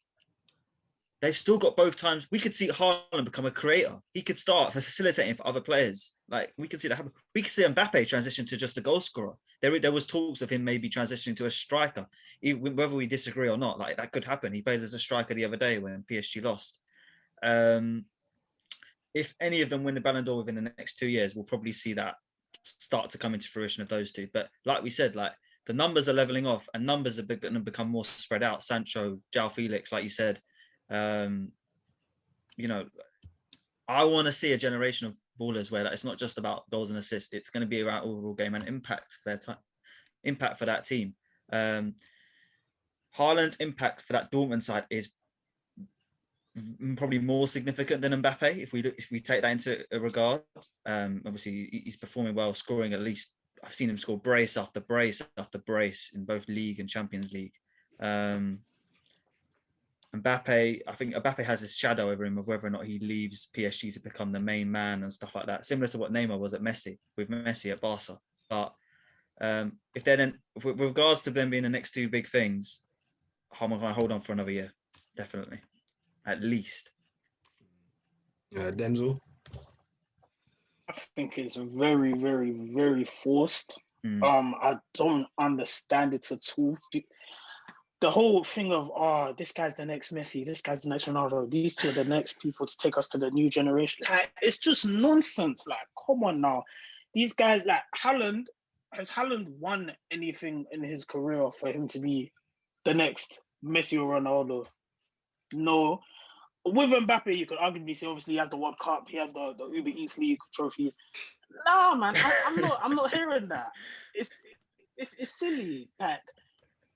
they've still got both times. We could see Haaland become a creator. He could start for facilitating for other players. Like we could see that happen. We could see Mbappe transition to just a goal scorer. There was talks of him maybe transitioning to a striker, whether we disagree or not. Like that could happen. He played as a striker the other day when PSG lost. If any of them win the Ballon d'Or within the next 2 years, we'll probably see that start to come into fruition of those two. But like we said, like the numbers are leveling off and numbers are going to become more spread out. Sancho, João Felix, like you said. I want to see a generation of ballers where it's not just about goals and assists. It's going to be about overall game and impact for that team. Haaland's impact for that Dortmund side is probably more significant than Mbappe if we take that into regard. Obviously, he's performing well, scoring at least. I've seen him score brace after brace after brace in both League and Champions League. Mbappe, I think Mbappe has this shadow over him of whether or not he leaves PSG to become the main man and stuff like that, similar to what Neymar was at Messi at Barca. But with regards to them being the next two big things, I'm going to hold on for another year, definitely, at least. Denzel? I think it's very, very, very forced. I don't understand it at all. The whole thing of, this guy's the next Messi, this guy's the next Ronaldo, these two are the next people to take us to the new generation. Like, it's just nonsense. Like, come on now. These guys, like Haaland, has Haaland won anything in his career for him to be the next Messi or Ronaldo? No. With Mbappe, you could arguably say, obviously, he has the World Cup, he has the Uber Eats League trophies. Nah, man, I'm not hearing that. It's silly. Like,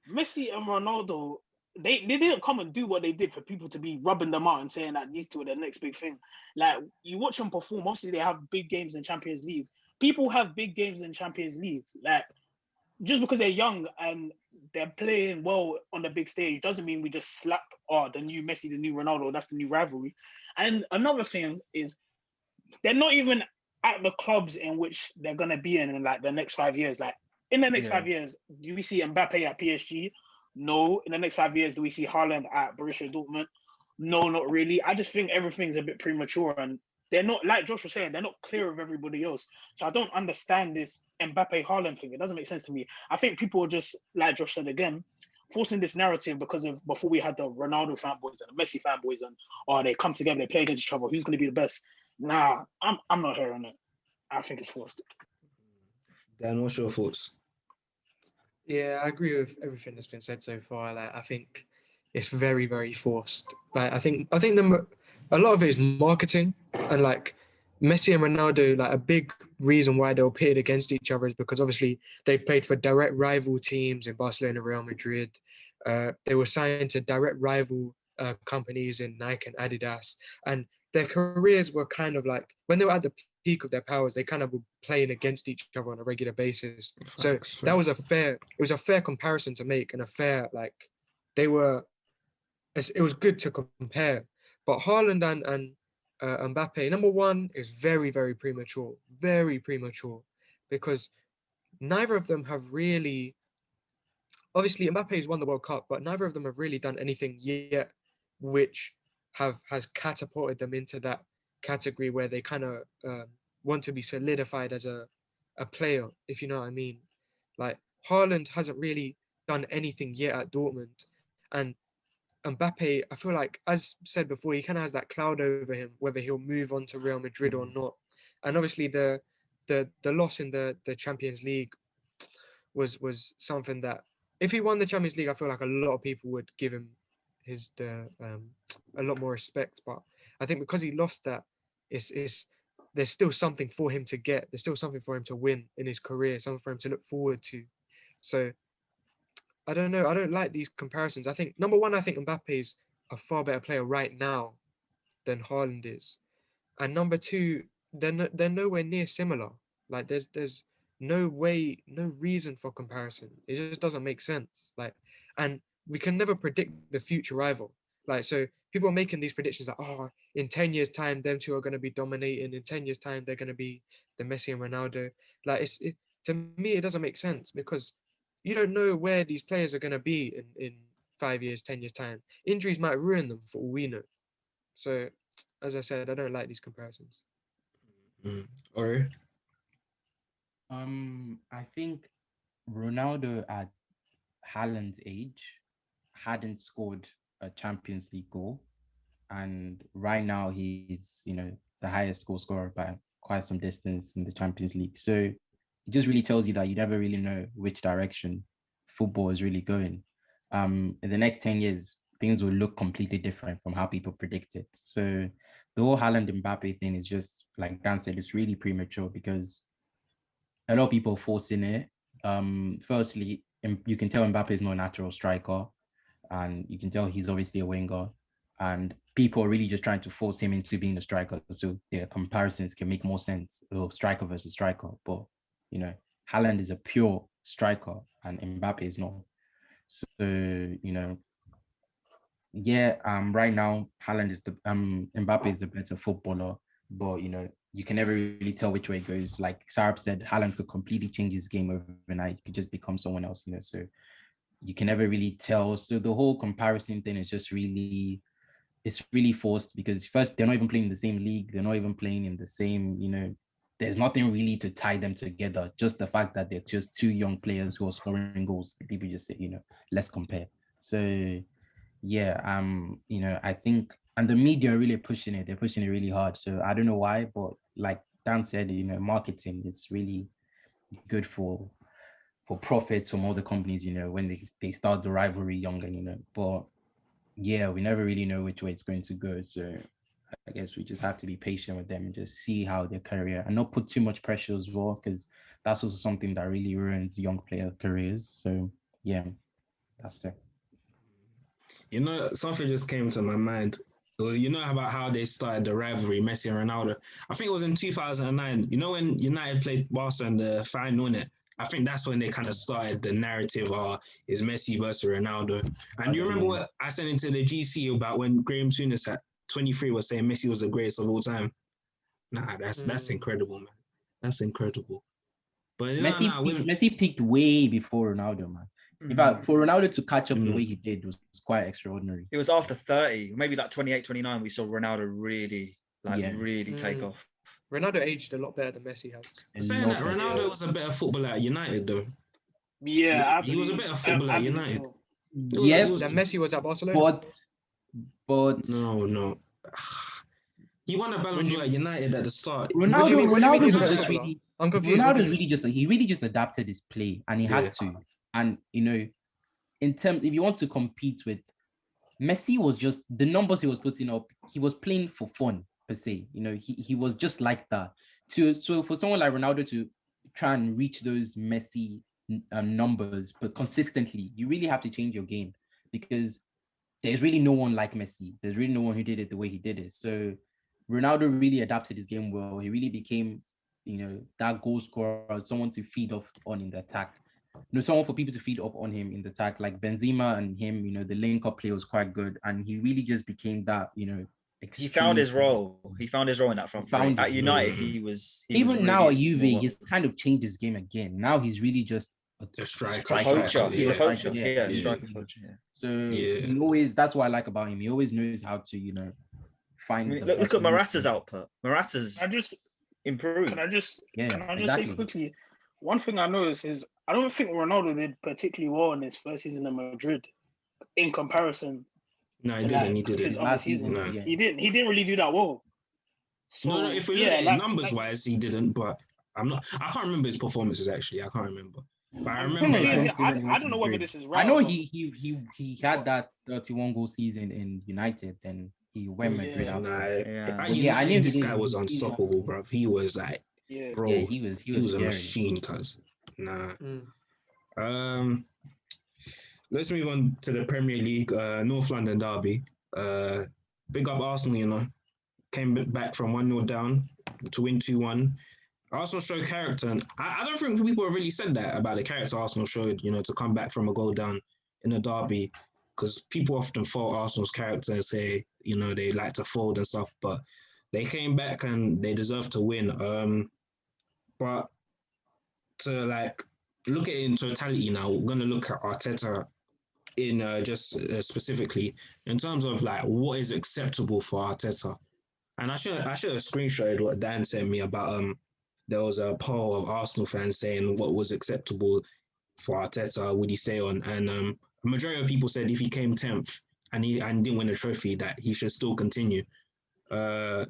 Messi and Ronaldo, they didn't come and do what they did for people to be rubbing them out and saying that these two are the next big thing. Like, you watch them perform, obviously they have big games in Champions League. People have big games in Champions League. Like, just because they're young and they're playing well on the big stage doesn't mean we just slap, the new Messi, the new Ronaldo, that's the new rivalry. And another thing is, they're not even at the clubs in which they're going to be in like the next 5 years. Like, in the next 5 years, do we see Mbappe at PSG? No. In the next 5 years, do we see Haaland at Borussia Dortmund? No, not really. I just think everything's a bit premature and they're not, like Josh was saying, they're not clear of everybody else. So I don't understand this Mbappe-Haaland thing. It doesn't make sense to me. I think people are just, like Josh said again, forcing this narrative because of before we had the Ronaldo fanboys and the Messi fanboys and they come together, they play against each other. Who's going to be the best? Nah, I'm not hearing it. I think it's forced. Dan, what's your thoughts? Yeah, I agree with everything that's been said so far. Like, I think it's very, very forced. Like, I think a lot of it is marketing, and like Messi and Ronaldo, like a big reason why they were pitted against each other is because obviously they played for direct rival teams in Barcelona, Real Madrid. They were signed to direct rival companies in Nike and Adidas, and their careers were kind of like when they were at the peak of their powers, they kind of were playing against each other on a regular basis. So that was it was a fair comparison to make and a fair they were. It was good to compare, but Haaland and Mbappe, number one, is very, very premature, because neither of them have really. Obviously, Mbappe has won the World Cup, but neither of them have really done anything yet, which has catapulted them into that category where they kind of want to be solidified as a player, if you know what I mean. Like Haaland hasn't really done anything yet at Dortmund, and Mbappe, I feel like, as said before, he kind of has that cloud over him, whether he'll move on to Real Madrid or not. And obviously, the loss in the Champions League was something that, if he won the Champions League, I feel like a lot of people would give him a lot more respect. But I think because he lost that, it's there's still something for him to get. There's still something for him to win in his career, something for him to look forward to. So I don't know. I don't like these comparisons. I think number one, I think Mbappe is a far better player right now than Haaland is, and number two, they're nowhere near similar. Like there's no way, no reason for comparison. It just doesn't make sense. And we can never predict the future either. So people are making these predictions like, oh, in 10 years' time, them two are going to be dominating. In 10 years' time, they're going to be the Messi and Ronaldo. To me, it doesn't make sense because you don't know where these players are going to be in 5 years, 10 years' time. Injuries might ruin them for all we know. So, as I said, I don't like these comparisons. Or I think Ronaldo at Haaland's age hadn't scored a Champions League goal, and right now he's the highest goal scorer by quite some distance in the Champions League. So it just really tells you that you never really know which direction football is really going. In the next 10 years, things will look completely different from how people predict it. So the whole Haaland Mbappe thing is just, like Dan said, it's really premature because a lot of people forcing it. Firstly, you can tell Mbappe is not a natural striker, and you can tell he's obviously a winger. And people are really just trying to force him into being a striker, so their comparisons can make more sense. Striker versus striker, but Haaland is a pure striker, and Mbappe is not. So right now Haaland is Mbappe is the better footballer, but you can never really tell which way it goes. Like Sarab said, Haaland could completely change his game overnight. He could just become someone else, so you can never really tell. So the whole comparison thing is just really, it's really forced because first, they're not even playing in the same league. They're not even playing in the same, there's nothing really to tie them together. Just the fact that they're just two young players who are scoring goals. People just say, let's compare. So I think, and the media are really pushing it. They're pushing it really hard. So I don't know why, but like Dan said, marketing is really good for profits from all the companies, when they start the rivalry younger, but we never really know which way it's going to go. So I guess we just have to be patient with them and just see how their career, and not put too much pressure as well, because that's also something that really ruins young player careers. So that's it. Something just came to my mind. Well, about how they started the rivalry, Messi and Ronaldo. I think it was in 2009. When United played Barca in the final, innit? I think that's when they kind of started the narrative, is Messi versus Ronaldo. And you remember what I sent into the GC about when Graham Souness at 23 was saying Messi was the greatest of all time? Nah, that's incredible, man. That's incredible. But Messi peaked way before Ronaldo, man. In fact, for Ronaldo to catch up the way he did was quite extraordinary. It was after 30, maybe like 28, 29, we saw Ronaldo really take off. Ronaldo aged a lot better than Messi has. Saying that, Ronaldo was a better footballer at United, though. Yeah, he was a better footballer at United. So. Yes, and Messi was at Barcelona. But no. He won a Ballon d'Or at United at the start. Ronaldo really just adapted his play, and he had to. And in terms, if you want to compete with Messi, was just the numbers he was putting up. He was playing for fun. per se. You know, he was just like that. So for someone like Ronaldo to try and reach those Messi numbers, but consistently, you really have to change your game because there's really no one like Messi. There's really no one who did it the way he did it. So Ronaldo really adapted his game well. He really became, you know, that goal scorer, someone to feed off on in the attack. You know, someone for people to feed off on him in the attack, like Benzema and him. You know, the link-up play was quite good, and he really just became that. You know, he found his role. He found his role in that front three. At United, he was even really now at Juve, he's kind of changed his game again. Now he's really just a striker. Poacher. He's a poacher. Yeah, striker poacher. Yeah. So he always, that's what I like about him. He always knows how to, you know, find. I mean, look at Morata's output. Morata's improved. Can I just say quickly? One thing I noticed is I don't think Ronaldo did particularly well in his first season in Madrid, in comparison. No, he didn't. He didn't. Last season, no. He didn't really do that well. So, no. If we look at it numbers wise, he didn't. But I can't remember his performances actually. I can't remember. But I remember. I don't know whether this is right. I know he had that 31 goal season in United. Then he went Madrid after. I knew this guy was unstoppable, bro. He was like, bro. Yeah, he was a machine, cuz. Let's move on to the Premier League, North London derby. Big up Arsenal, you know. Came back from 1-0 down to win 2-1. Arsenal showed character, and I don't think people have really said that about the character Arsenal showed, you know, to come back from a goal down in a derby, because people often fault Arsenal's character and say, you know, they like to fold and stuff, but they came back and they deserve to win. But to like look at it in totality now, we're going to look at Arteta in just specifically in terms of like what is acceptable for Arteta. And I should have screenshotted what Dan sent me about there was a poll of Arsenal fans saying what was acceptable for Arteta, would he stay on? And a majority of people said if he came 10th and didn't win a trophy, that he should still continue. I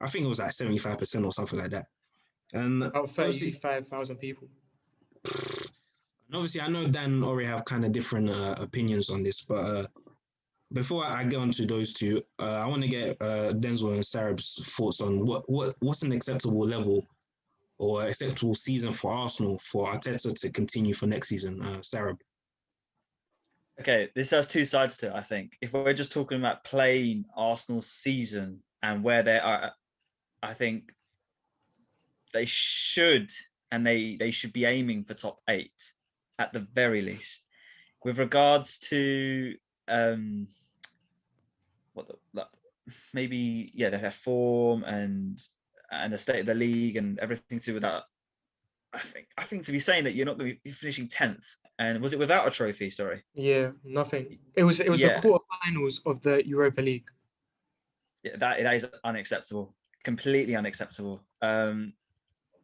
think it was like 75% or something like that. And about 35,000 people. And obviously, I know Dan and Ori have kind of different opinions on this, but before I get onto those two, I want to get Denzel and Sarab's thoughts on what's an acceptable level or acceptable season for Arsenal for Arteta to continue for next season. Sarab. Okay, this has two sides to it, I think. If we're just talking about playing Arsenal's season and where they are, I think they should be aiming for top 8 at the very least. With regards to their form and the state of the league and everything to do with that, I think to be saying that you're not going to be finishing 10th, and was it without a trophy? Sorry. Yeah, nothing. It was the quarterfinals of the Europa League. Yeah, that is unacceptable. Completely unacceptable.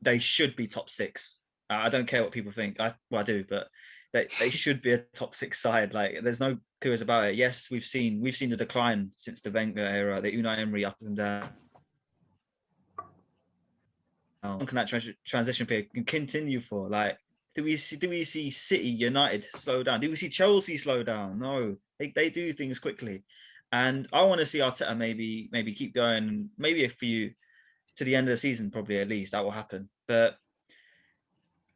They should be top 6. I don't care what people think. I do, but they should be a top 6 side. Like, there's no two ways about it. Yes, we've seen the decline since the Wenger era, the Unai Emery up and down. How long can that transition period continue for? Like, do we see City, United slow down? Do we see Chelsea slow down? No, they do things quickly, and I want to see Arteta maybe keep going. Maybe a few to the end of the season, probably at least that will happen. But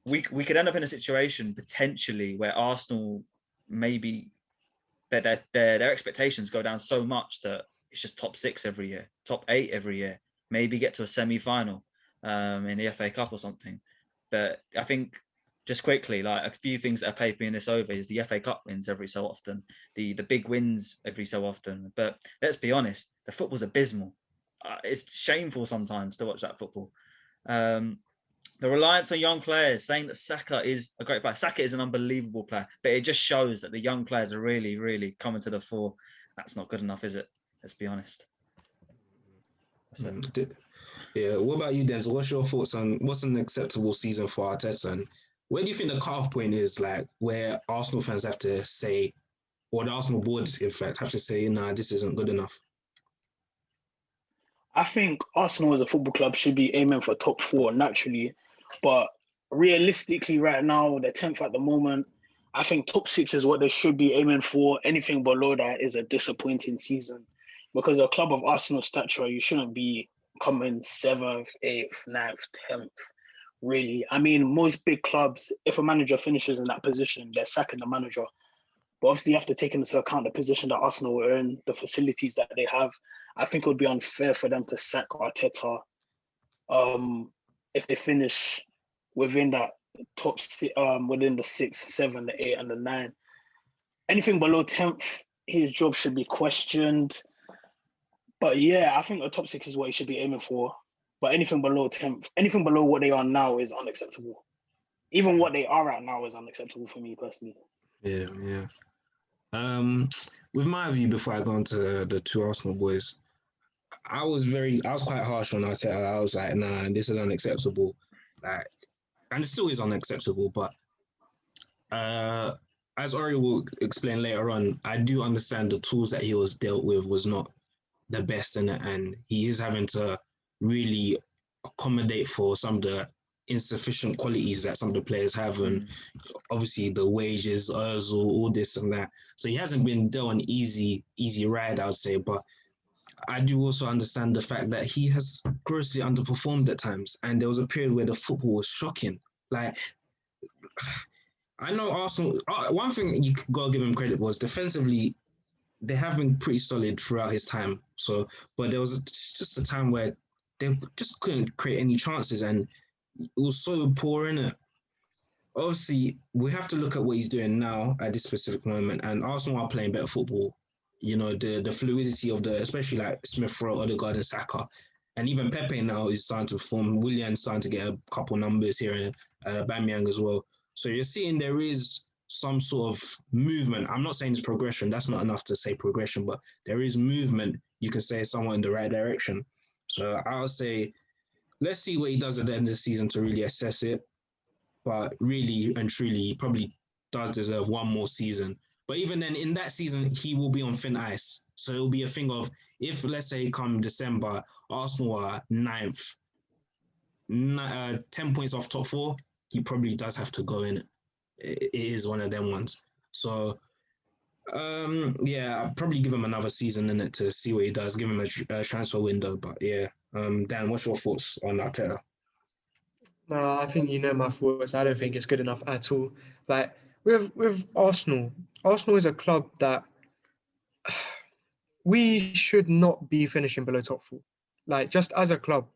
we could end up in a situation potentially where Arsenal maybe their expectations go down so much that it's just top 6 every year, top 8 every year, maybe get to a semi-final in the FA Cup or something. But I think just quickly, like a few things that are papering this over is the FA Cup wins every so often, the big wins every so often. But let's be honest, the football's abysmal. It's shameful sometimes to watch that football. The reliance on young players, saying that Saka is a great player. Saka is an unbelievable player, but it just shows that the young players are really, really coming to the fore. That's not good enough, is it? Let's be honest. That's it. Yeah. What about you, Denzel? What's your thoughts on what's an acceptable season for Arteta? And where do you think the cutoff point is, like, where Arsenal fans have to say, or the Arsenal board, in fact, have to say, nah, this isn't good enough? I think Arsenal as a football club should be aiming for top 4 naturally. But realistically, right now, they're 10th at the moment. I think top 6 is what they should be aiming for. Anything below that is a disappointing season. Because a club of Arsenal stature, you shouldn't be come in 7th, 8th, 9th, 10th. Really, I mean, most big clubs, if a manager finishes in that position, they're sacking the manager. But obviously, you have to take into account the position that Arsenal are in, the facilities that they have. I think it would be unfair for them to sack Arteta if they finish within that top within the 6, 7, the 8, and the 9. Anything below 10th, his job should be questioned. But yeah, I think the top 6 is what he should be aiming for. But anything below 10th, anything below what they are now is unacceptable. Even what they are at now is unacceptable for me personally. Yeah. With my view, before I go on to the two Arsenal boys, I was quite harsh on Arteta. I was like, nah, this is unacceptable. Like, and it still is unacceptable. But as Ori will explain later on, I do understand the tools that he was dealt with was not the best in it, and he is having to really accommodate for some of the insufficient qualities that some of the players have, and obviously the wages, all this and that. So he hasn't been dealt an easy ride, I would say. But I do also understand the fact that he has grossly underperformed at times, and there was a period where the football was shocking. Like, I know Arsenal. One thing you gotta give him credit was defensively, they have been pretty solid throughout his time. So, but there was just a time where they just couldn't create any chances, and it was so poor in it. Obviously, we have to look at what he's doing now at this specific moment, and Arsenal are playing better football. You know, the fluidity of especially like Smith Rowe, Odegaard, and Saka, and even Pepe now is starting to perform. Willian's starting to get a couple numbers here, and Aubameyang as well. So you're seeing there is some sort of movement. I'm not saying it's progression. That's not enough to say progression, but there is movement. You can say somewhat in the right direction. So I'll say, let's see what he does at the end of the season to really assess it. But really and truly, he probably does deserve one more season. But even then, in that season, he will be on thin ice. So it'll be a thing of, if, let's say, come December, Arsenal are 9th, 10 points off top 4, he probably does have to go in. It is one of them ones. So, yeah, I'll probably give him another season in it to see what he does, give him a transfer window. But yeah, Dan, what's your thoughts on Arteta? No, I think you know my thoughts. I don't think it's good enough at all. Like with Arsenal, Arsenal is a club that we should not be finishing below top 4. Like, just as a club,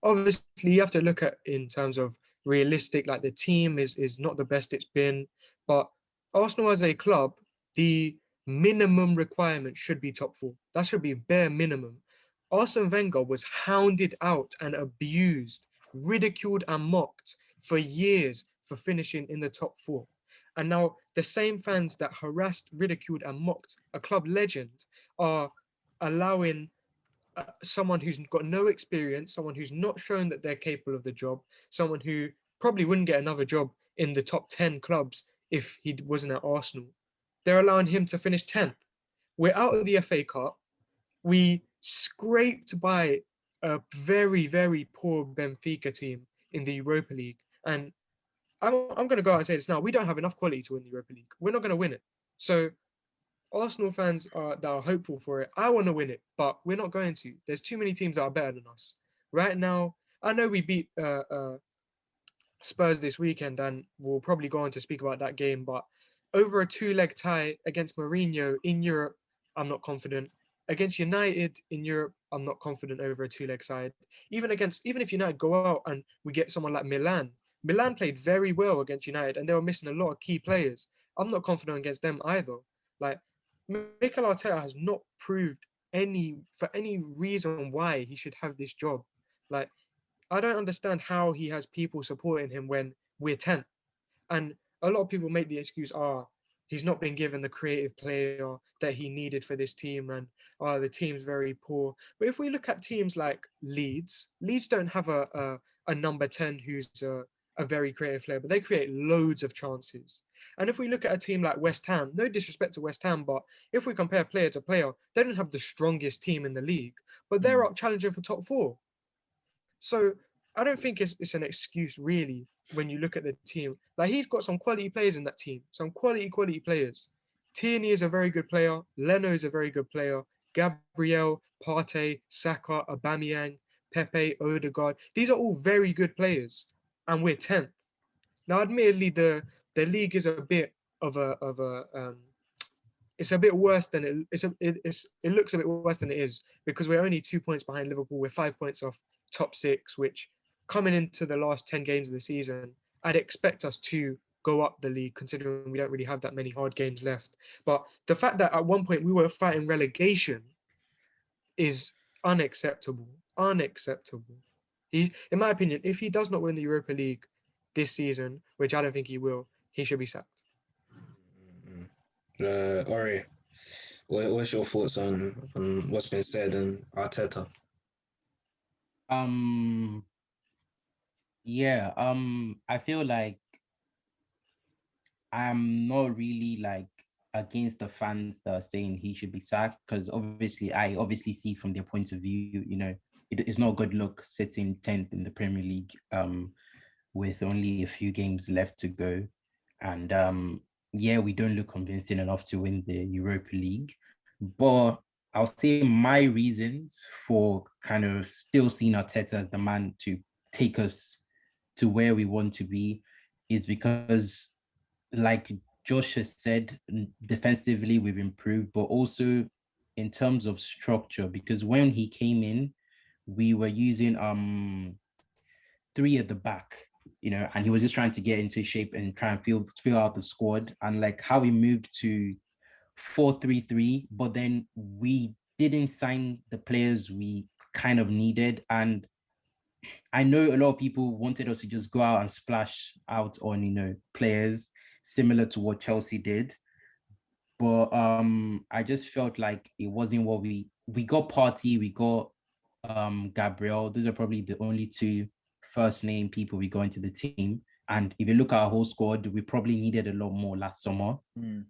obviously you have to look at in terms of realistic. Like, the team is not the best it's been, but Arsenal as a club, the minimum requirement should be top 4. That should be bare minimum. Arsene Wenger was hounded out and abused, ridiculed and mocked for years for finishing in the top 4. And now the same fans that harassed, ridiculed and mocked a club legend are allowing someone who's got no experience, someone who's not shown that they're capable of the job, someone who probably wouldn't get another job in the top 10 clubs if he wasn't at Arsenal. They're allowing him to finish 10th. We're out of the FA Cup. We scraped by a very, very poor Benfica team in the Europa League. And I'm going to go out and say this now. We don't have enough quality to win the Europa League. We're not going to win it. So Arsenal fans that are hopeful for it, I want to win it, but we're not going to. There's too many teams that are better than us. Right now, I know we beat Spurs this weekend, and we'll probably go on to speak about that game, but over a 2-leg tie against Mourinho in Europe, I'm not confident. Against United in Europe, I'm not confident over a 2-leg side. Even if United go out and we get someone like Milan played very well against United, and they were missing a lot of key players. I'm not confident against them either. Like, Mikel Arteta has not proved for any reason why he should have this job. Like, I don't understand how he has people supporting him when we're 10th. And a lot of people make the excuse, he's not been given the creative player that he needed for this team, and the team's very poor. But if we look at teams like Leeds don't have a number 10 who's a very creative player, but they create loads of chances. And if we look at a team like West Ham, no disrespect to West Ham, but if we compare player to player, they don't have the strongest team in the league, but they're up challenging for top 4. So I don't think it's an excuse really when you look at the team. Like, he's got some quality players in that team, some quality players. Tierney is a very good player. Leno is a very good player. Gabriel, Partey, Saka, Aubameyang. Pepe, Odegaard. These are all very good players, and we're 10th. Now, admittedly, the league is a bit of a it's a bit worse than it looks a bit worse than it is, because we're only 2 points behind Liverpool. We're 5 points off top six, which coming into the last 10 games of the season, I'd expect us to go up the league, considering we don't really have that many hard games left. But the fact that at one point we were fighting relegation is unacceptable. Unacceptable. He, in my opinion, if he does not win the Europa League this season, which I don't think he will, he should be sacked. Ori, what's your thoughts on what's been said and Arteta? Yeah, I feel like I'm not really like against the fans that are saying he should be sacked, because I obviously see from their point of view, it's not a good look sitting 10th in the Premier League with only a few games left to go. And yeah, we don't look convincing enough to win the Europa League. But I'll say my reasons for kind of still seeing Arteta as the man to take us to where we want to be is because, like Josh has said, defensively we've improved, but also in terms of structure, because when he came in, we were using three at the back, and he was just trying to get into shape and try and fill out the squad. And like how we moved to 4-3-3, but then we didn't sign the players we kind of needed. And I know a lot of people wanted us to just go out and splash out on, players similar to what Chelsea did. But I just felt like it wasn't what we got. Partey, we got Gabriel. Those are probably the only two first name people we got into the team. And if you look at our whole squad, we probably needed a lot more last summer. In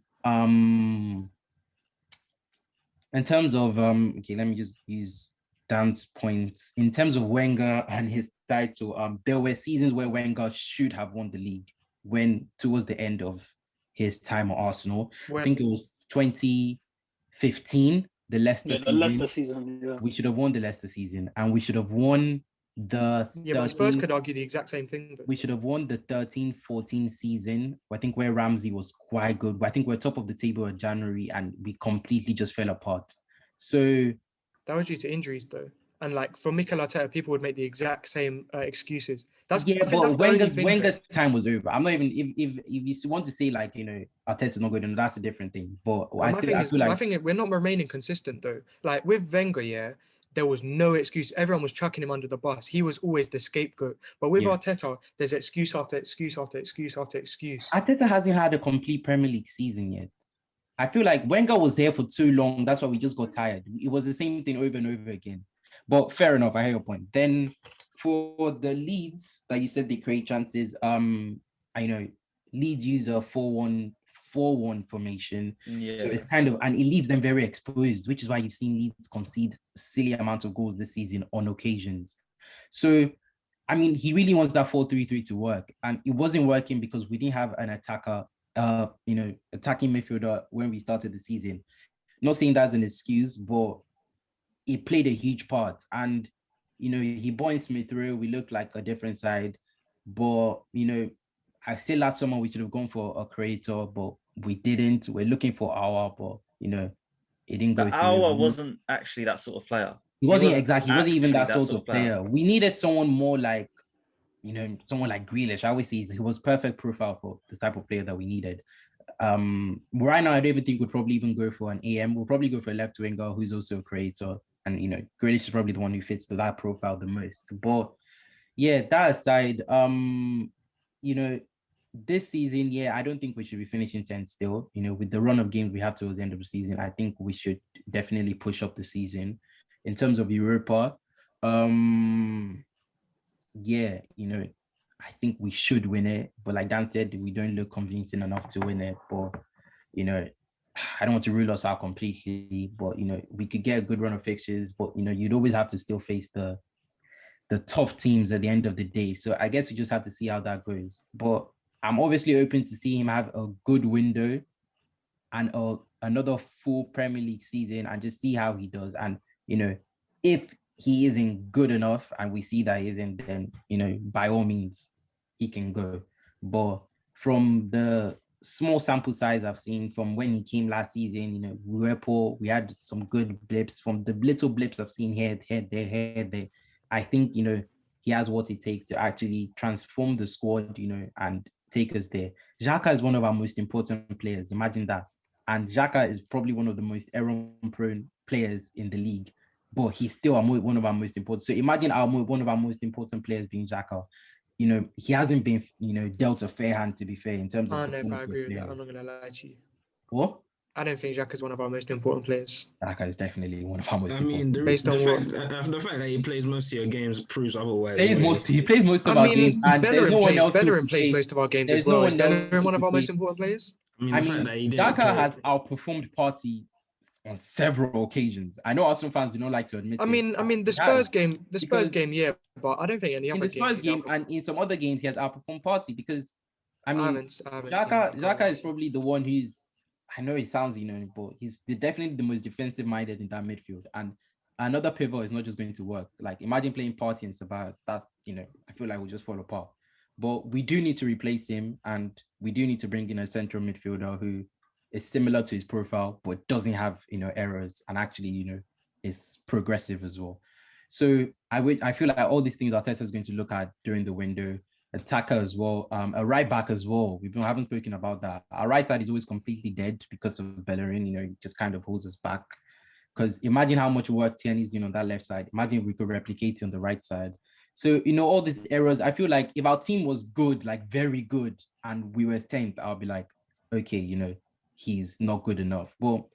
terms of okay, let me just use Dan's points. In terms of Wenger and his title, there were seasons where Wenger should have won the league when towards the end of his time at Arsenal. I think it was 2015, the Leicester season. The Leicester season, yeah. We should have won the Leicester season, and we should have won the 13, but Spurs could argue the exact same thing. We should have won the 13-14 season, I think, where Ramsey was quite good. But I think we're top of the table in January, and we completely just fell apart. So that was due to injuries, though. And like for Mikel Arteta, people would make the exact same excuses. But Wenger's time was over. I'm not even if you want to say like Arteta's not good, and that's a different thing. But I think we're not remaining consistent though. Like with Wenger, yeah, there was no excuse. Everyone was chucking him under the bus. He was always the scapegoat. But with Arteta, there's excuse after excuse after excuse after excuse. Arteta hasn't had a complete Premier League season yet. I feel like Wenger was there for too long. That's why we just got tired. It was the same thing over and over again. But fair enough, I hear your point. Then for the Leeds that you said they create chances, I know Leeds use a 4-1-4-1 formation. Yeah. So it's kind of, and it leaves them very exposed, which is why you've seen Leeds concede silly amount of goals this season on occasions. So, I mean, he really wants that 4-3-3 to work. And it wasn't working because we didn't have an attacker, attacking midfielder when we started the season. Not saying that's an excuse, but it played a huge part. And, he brought in Smith Rowe, we looked like a different side. But, I said last summer we should have gone for a creator, but we didn't. We're looking for Aouar, but, it didn't go through. Aouar wasn't actually that sort of player. He wasn't even that sort of player. We needed someone more like, someone like Grealish. I always say he was perfect profile for the type of player that we needed. Right now, I don't even think we'd probably even go for an AM. We'll probably go for a left winger who's also a creator. And, Grealish is probably the one who fits that profile the most. But yeah, that aside, this season, I don't think we should be finishing 10th still. With the run of games we have towards the end of the season, I think we should definitely push up the season. In terms of Europa, I think we should win it. But like Dan said, we don't look convincing enough to win it. But, I don't want to rule us out completely. But, we could get a good run of fixtures. But, you'd always have to still face the tough teams at the end of the day. So I guess we just have to see how that goes. But I'm obviously open to see him have a good window and another full Premier League season and just see how he does. And, if he isn't good enough, and we see that he isn't, then by all means he can go. But from the small sample size I've seen from when he came last season, we were poor. We had some good blips. From the little blips I've seen here, there. I think he has what it takes to actually transform the squad, and take us there. Xhaka is one of our most important players. Imagine that. And Xhaka is probably one of the most error-prone players in the league, but he's still one of our most important. So imagine one of our most important players being Xhaka. He hasn't been, dealt a fair hand, to be fair, in terms of. I don't know if I agree with that. I'm not gonna lie to you. What? I don't think Xhaka is one of our most important players. Xhaka is definitely one of our most I mean, important. Based on the fact that he plays most of your games proves otherwise. He plays most of our games, and there's no one else. Bellerin plays most of our games as well. Is Bellerin one of our most important players? I mean, Xhaka has outperformed Partey on several occasions. I know Arsenal fans do not like to admit it. I mean, the Spurs game, yeah, but I don't think any other in the Spurs game and in some other games he has outperformed Partey, because I mean, Xhaka is probably the one who's. I know it sounds, but he's definitely the most defensive minded in that midfield. And another pivot is not just going to work. Like, imagine playing Partey and Ceballos. That's, I feel like we'll just fall apart. But we do need to replace him, and we do need to bring in a central midfielder who is similar to his profile, but doesn't have, errors, and actually, is progressive as well. So I feel like all these things Arteta is going to look at during the window. Attacker as well, a right back as well. We haven't spoken about that. Our right side is always completely dead because of Bellerin. He just kind of holds us back. Because imagine how much work Tierney's doing on that left side. Imagine if we could replicate it on the right side. So all these errors. I feel like if our team was good, like very good, and we were 10th, I'll be like, okay, he's not good enough. But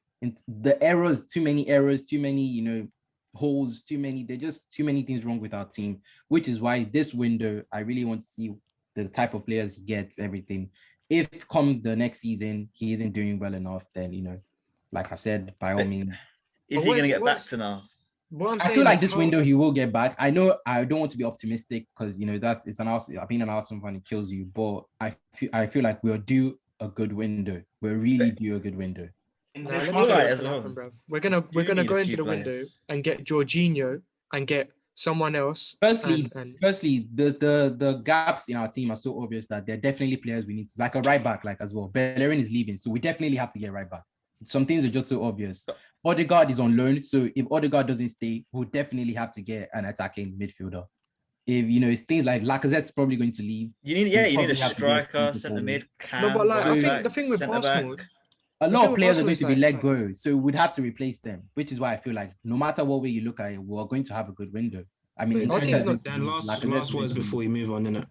the errors, too many errors, too many, holes, there's just too many things wrong with our team, which is why this window I really want to see the type of players he gets, everything. If come the next season he isn't doing well enough, then like I said, by all means. Is he going to get back to now? I feel like this window he will get back. I know I don't want to be optimistic because it's an Arsenal. I've been an Arsenal fan, it kills you, but I feel like we'll do a good window. We'll really do a good window. No, let me tell you what's gonna happen, bruv. We're gonna go into the window and get Jorginho and get someone else. Firstly, the gaps in our team are so obvious that they're definitely players we need to, like a right back, like as well. Bellerin is leaving, so we definitely have to get right back. Some things are just so obvious. Odegaard is on loan, so if Odegaard doesn't stay, we'll definitely have to get an attacking midfielder. If it's things like Lacazette's probably going to leave. You need a striker, centre mid, no, but like I think the thing with Arsenal. A lot of players are going to be let go, so we'd have to replace them, which is why I feel like no matter what way you look at it, we're going to have a good window. I mean, our team's not. Dan, last words before we move on, innit?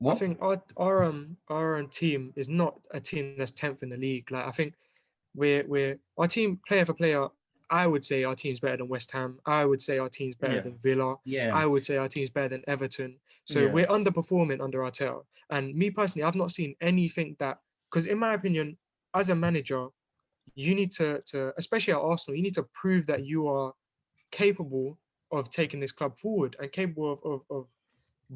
I think our team is not a team that's 10th in the league. Like I think we're our team player for player. I would say our team's better than West Ham. I would say our team's better than Villa. Yeah. I would say our team's better than Everton. So we're underperforming under Arteta. And me personally, I've not seen anything that, because in my opinion, as a manager, you need to especially at Arsenal, you need to prove that you are capable of taking this club forward and capable of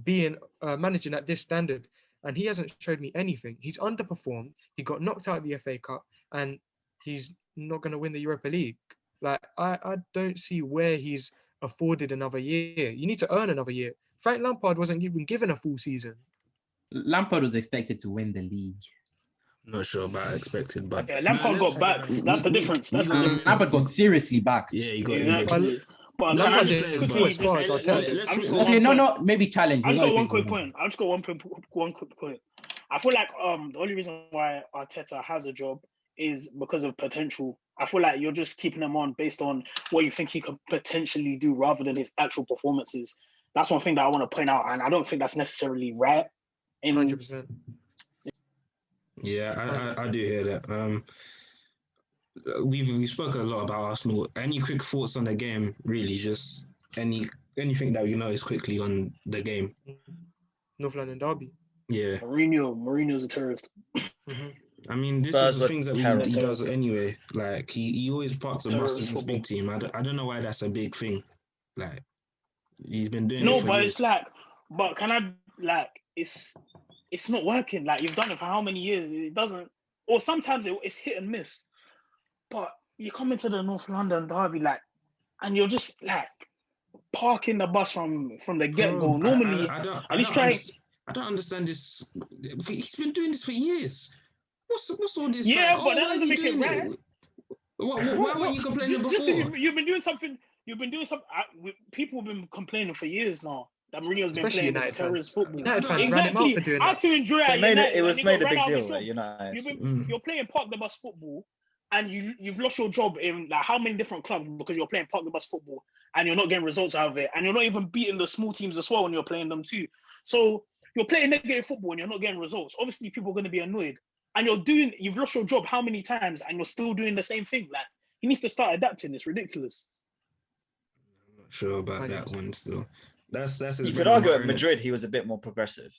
being managing at this standard. And he hasn't showed me anything. He's underperformed. He got knocked out of the FA Cup, and he's not going to win the Europa League. Like I don't see where he's afforded another year. You need to earn another year. Frank Lampard wasn't even given a full season. Lampard was expected to win the league. I'm not sure about expected, but Lampard got backed. That's the difference. Lampard got seriously backed. Yeah, he got exactly. But Lampard didn't do as far as Arteta. Maybe challenge. I just got one quick point. I feel like the only reason why Arteta has a job is because of potential. I feel like you're just keeping him on based on what you think he could potentially do rather than his actual performances. That's one thing that I want to point out, and I don't think that's necessarily right. 100%. Yeah, I do hear that. We've spoken a lot about Arsenal. Any quick thoughts on the game? Really, just anything that we notice quickly on the game. North London derby. Yeah. Mourinho's a terrorist. I mean, this is the things that he does anyway. Like he always parks the bus in his big team. I don't know why that's a big thing. Like he's been doing. No, it for but years. it's like, but can I like it's not working. Like you've done it for how many years? It doesn't. Or sometimes it's hit and miss. But you come into the North London derby and you're just like, parking the bus from the get go. Bro, Normally, and he's trying. I don't understand this. He's been doing this for years. What's all this? Yeah, like, but that why is doesn't he make it doing right. Why weren't you complaining Just before? you've been doing something. People have been complaining for years now that Mourinho's been Especially playing this United terrorist fans. football. United fans ran him out Exactly. for doing I had that. to enjoy it. It was made a big deal, Right? right? United. You're playing park the bus football, and you've lost your job in like how many different clubs because you're playing park the bus football, and you're not getting results out of it, and you're not even beating the small teams as well when you're playing them too. So you're playing negative football and you're not getting results. Obviously, people are going to be annoyed, and you've lost your job how many times, and you're still doing the same thing. Like he needs to start adapting. It's ridiculous. I'm not sure about that one still. That's you could argue at Madrid he was a bit more progressive,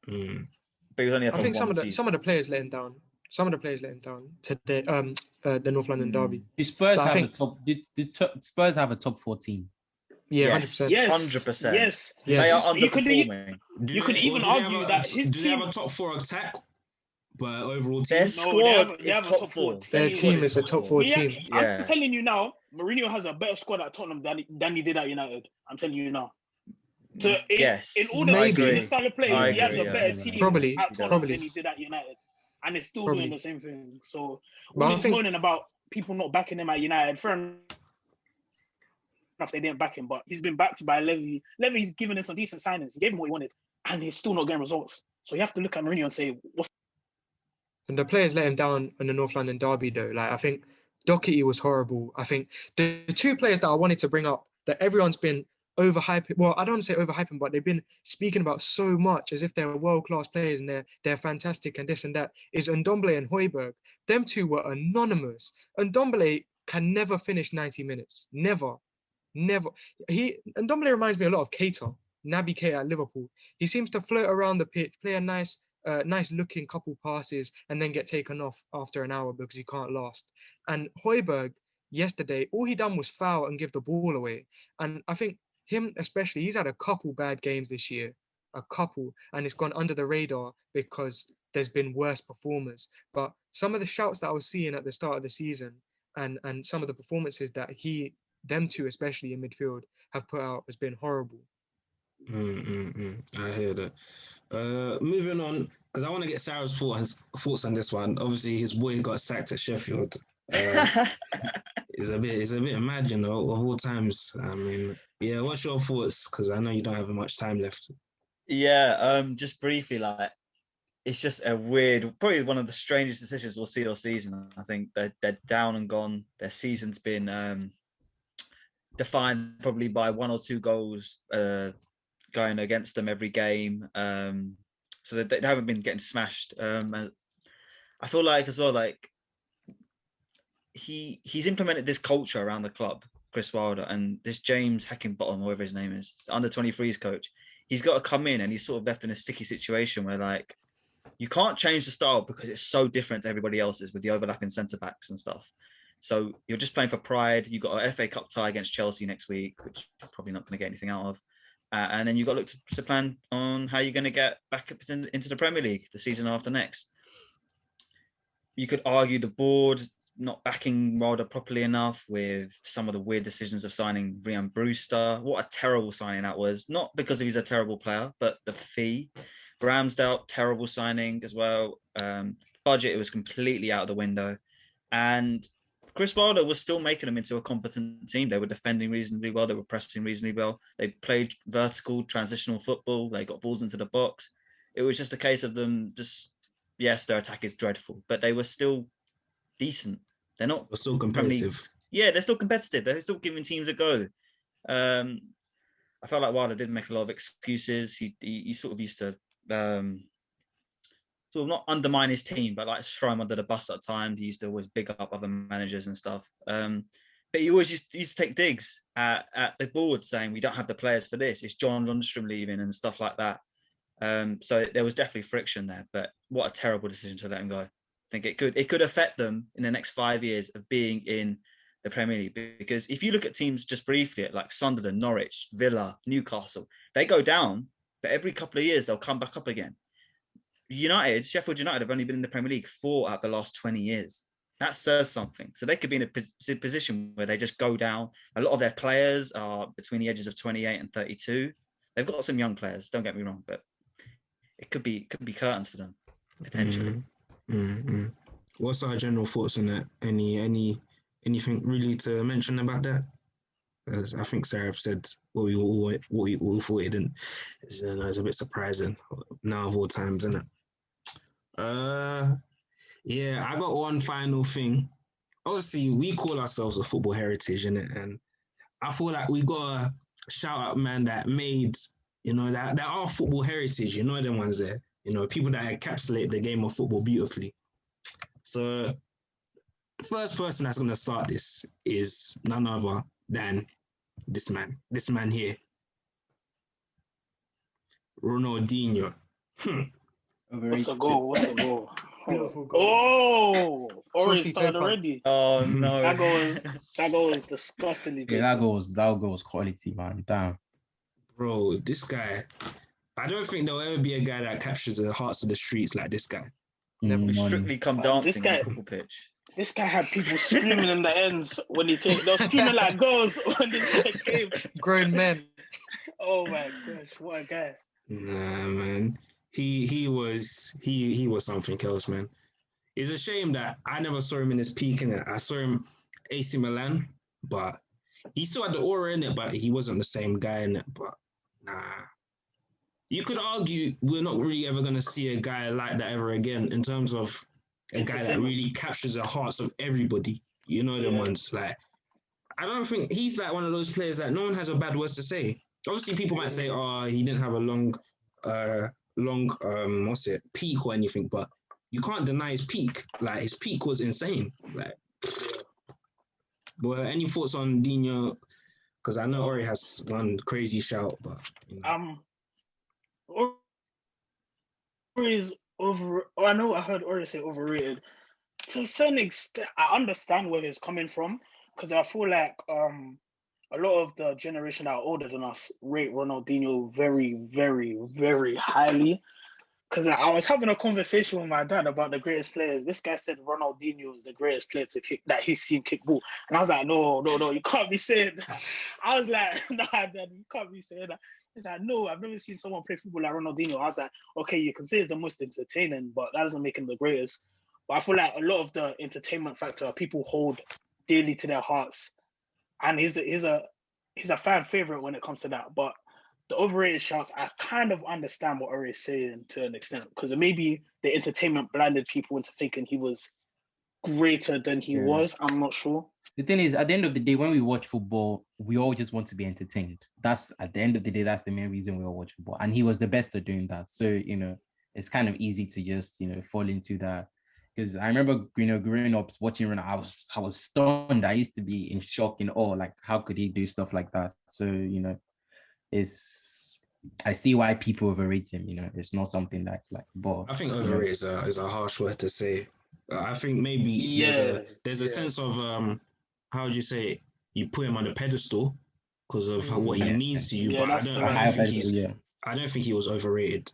but he was only. I think some of the players let him down. Some of the players let him down today. The North London derby. Do Spurs But I have think- a top? Did Spurs have a top 14? Yeah, Yes. 100%. Yes, 100%. Yes, They are You could underperforming. You could even argue that his do they team. have a top 4 attack? But overall Their team, squad they is have a top top four. four. Their team is a top 4 team. Yeah. I'm telling you now, Mourinho has a better squad at Tottenham than he did at United. I'm telling you now. So Yes, in order to Maybe. see his style of play, I he has agree, a better yeah. team Probably, at Tottenham probably. than he did at United, and it's still Probably. doing the same thing. So But all I this think- moaning about people not backing him at United, fair enough they didn't back him, but he's been backed by Levy. Levy's given him some decent signings. He gave him what he wanted, and he's still not getting results. So you have to look at Mourinho and say, what's And the players let him down in the North London derby, though. Like, I think Doherty was horrible. I think the two players that I wanted to bring up that everyone's been overhyping. Well, I don't want to say overhyping, but they've been speaking about so much as if they're world-class players and they're fantastic and this and that is Ndombele and Højbjerg. Them two were anonymous. Ndombele can never finish 90 minutes. Never. Ndombele reminds me a lot of Keita, Naby Keita at Liverpool. He seems to float around the pitch, play a nice looking couple passes and then get taken off after an hour because he can't last. And Højbjerg yesterday, all he done was foul and give the ball away. And I think him especially, he's had a couple bad games this year, and it's gone under the radar because there's been worse performers. But some of the shouts that I was seeing at the start of the season and some of the performances that them two, especially in midfield, have put out has been horrible. I hear that. Moving on, because I want to get Sarah's thoughts on this one. Obviously, his boy got sacked at Sheffield. It's a bit mad, you know, of all times. I mean, yeah, what's your thoughts? Because I know you don't have much time left. Yeah, just briefly, like it's just a weird, probably one of the strangest decisions we'll see all season. I think they're down and gone. Their season's been defined probably by 1 or 2 goals going against them every game. So they haven't been getting smashed. And I feel like as well, like he's implemented this culture around the club, Chris Wilder, and this James Heckingbottom, whoever his name is, the under 23s coach. He's got to come in, and he's sort of left in a sticky situation where like you can't change the style because it's so different to everybody else's with the overlapping centre backs and stuff. So you're just playing for pride. You've got an FA Cup tie against Chelsea next week, which you're probably not going to get anything out of. And then you've got to look to plan on how you're going to get back up into the Premier League the season after next. You could argue the board not backing Wilder properly enough with some of the weird decisions of signing Ryan Brewster. What a terrible signing that was. Not because he's a terrible player, but the fee. Ramsdale, terrible signing as well. Budget, it was completely out of the window. And Chris Wilder was still making them into a competent team. They were defending reasonably well. They were pressing reasonably well. They played vertical, transitional football. They got balls into the box. It was just a case of them just, yes, their attack is dreadful, but they were still decent. They're not... They're still competitive. Yeah, they're still competitive. They're still giving teams a go. I felt like Wilder did make a lot of excuses. He sort of used to sort of not undermine his team, but like throw him under the bus at times. He used to always big up other managers and stuff. But he always used to take digs at the board saying, we don't have the players for this. It's John Lundstrom leaving and stuff like that. So there was definitely friction there, but what a terrible decision to let him go. I think it could affect them in the next 5 years of being in the Premier League. Because if you look at teams just briefly at like Sunderland, Norwich, Villa, Newcastle, they go down, but every couple of years they'll come back up again. Sheffield United have only been in the Premier League 4 out of the last 20 years. That says something. So they could be in a position where they just go down. A lot of their players are between the edges of 28 and 32. They've got some young players, don't get me wrong, but it could be curtains for them, potentially. What's our general thoughts on that? Anything really to mention about that? As I think Sarah said what we all thought it didn't. It's a bit surprising now of all times, isn't it? Yeah, I got one final thing. Obviously, we call ourselves a football heritage, innit? And I feel like we got to shout out man that made, that are football heritage, them ones there. People that encapsulate the game of football beautifully. So the first person that's going to start this is none other than this man here. Ronaldinho. What's a goal? Beautiful goal. Oh, Ori started already. Oh no, that goal was disgustingly good. Yeah, that goes quality, man. Damn. Bro, this guy, I don't think there'll ever be a guy that captures the hearts of the streets like this guy. We strictly come dancing on the football pitch. This guy had people screaming in the ends when he came. They were screaming like goals when this guy came. Grown men. Oh my gosh, what a guy! Nah, man. He was something else, man. It's a shame that I never saw him in his peak in it. I saw him AC Milan, but he still had the aura in it, but he wasn't the same guy in it. But nah. You could argue we're not really ever gonna see a guy like that ever again in terms of a guy that really captures the hearts of everybody. Them ones. Like, I don't think he's like one of those players that no one has a bad words to say. Obviously, people might say, "Oh, he didn't have a long peak or anything," but you can't deny his peak. Like, his peak was insane. Like, but any thoughts on Dino? Because I know Ori has one crazy shout, but Ori's over. I know I heard Ori say overrated. To a certain extent, I understand where he's coming from because I feel like a lot of the generation that are older than us rate Ronaldinho very, very, very highly. Because I was having a conversation with my dad about the greatest players. This guy said Ronaldinho is the greatest player to kick that he's seen kick ball. And I was like, no, you can't be saying that. I was like, nah, Dad, you can't be saying that. He's like, no, I've never seen someone play football like Ronaldinho. I was like, okay, you can say he's the most entertaining, but that doesn't make him the greatest. But I feel like a lot of the entertainment factor people hold dearly to their hearts. And he's a fan favorite when it comes to that. But the overrated shouts, I kind of understand what Ori is saying to an extent, because maybe the entertainment blinded people into thinking he was greater than he was. I'm not sure. The thing is, at the end of the day, when we watch football, we all just want to be entertained. That's at the end of the day, that's the main reason we all watch football. And he was the best at doing that. So, it's kind of easy to just, fall into that. Because I remember, growing up watching Ronaldo, I was stunned. I used to be in shock, in awe, like how could he do stuff like that? So, I see why people overrate him. It's not something that's like, but I think overrated is a harsh word to say. I think maybe there's a sense of how would you say it? You put him on a pedestal because of what he means to you. But I don't think he was overrated.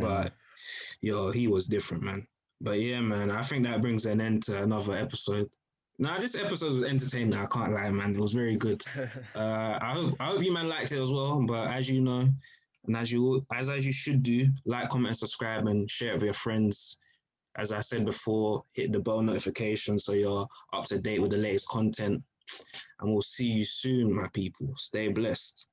But he was different, man. But yeah, man, I think that brings an end to another episode. Nah, this episode was entertaining. I can't lie, man. It was very good. I hope you man liked it as well. But as you know, and as you should do, like, comment, and subscribe, and share it with your friends. As I said before, hit the bell notification so you're up to date with the latest content. And we'll see you soon, my people. Stay blessed.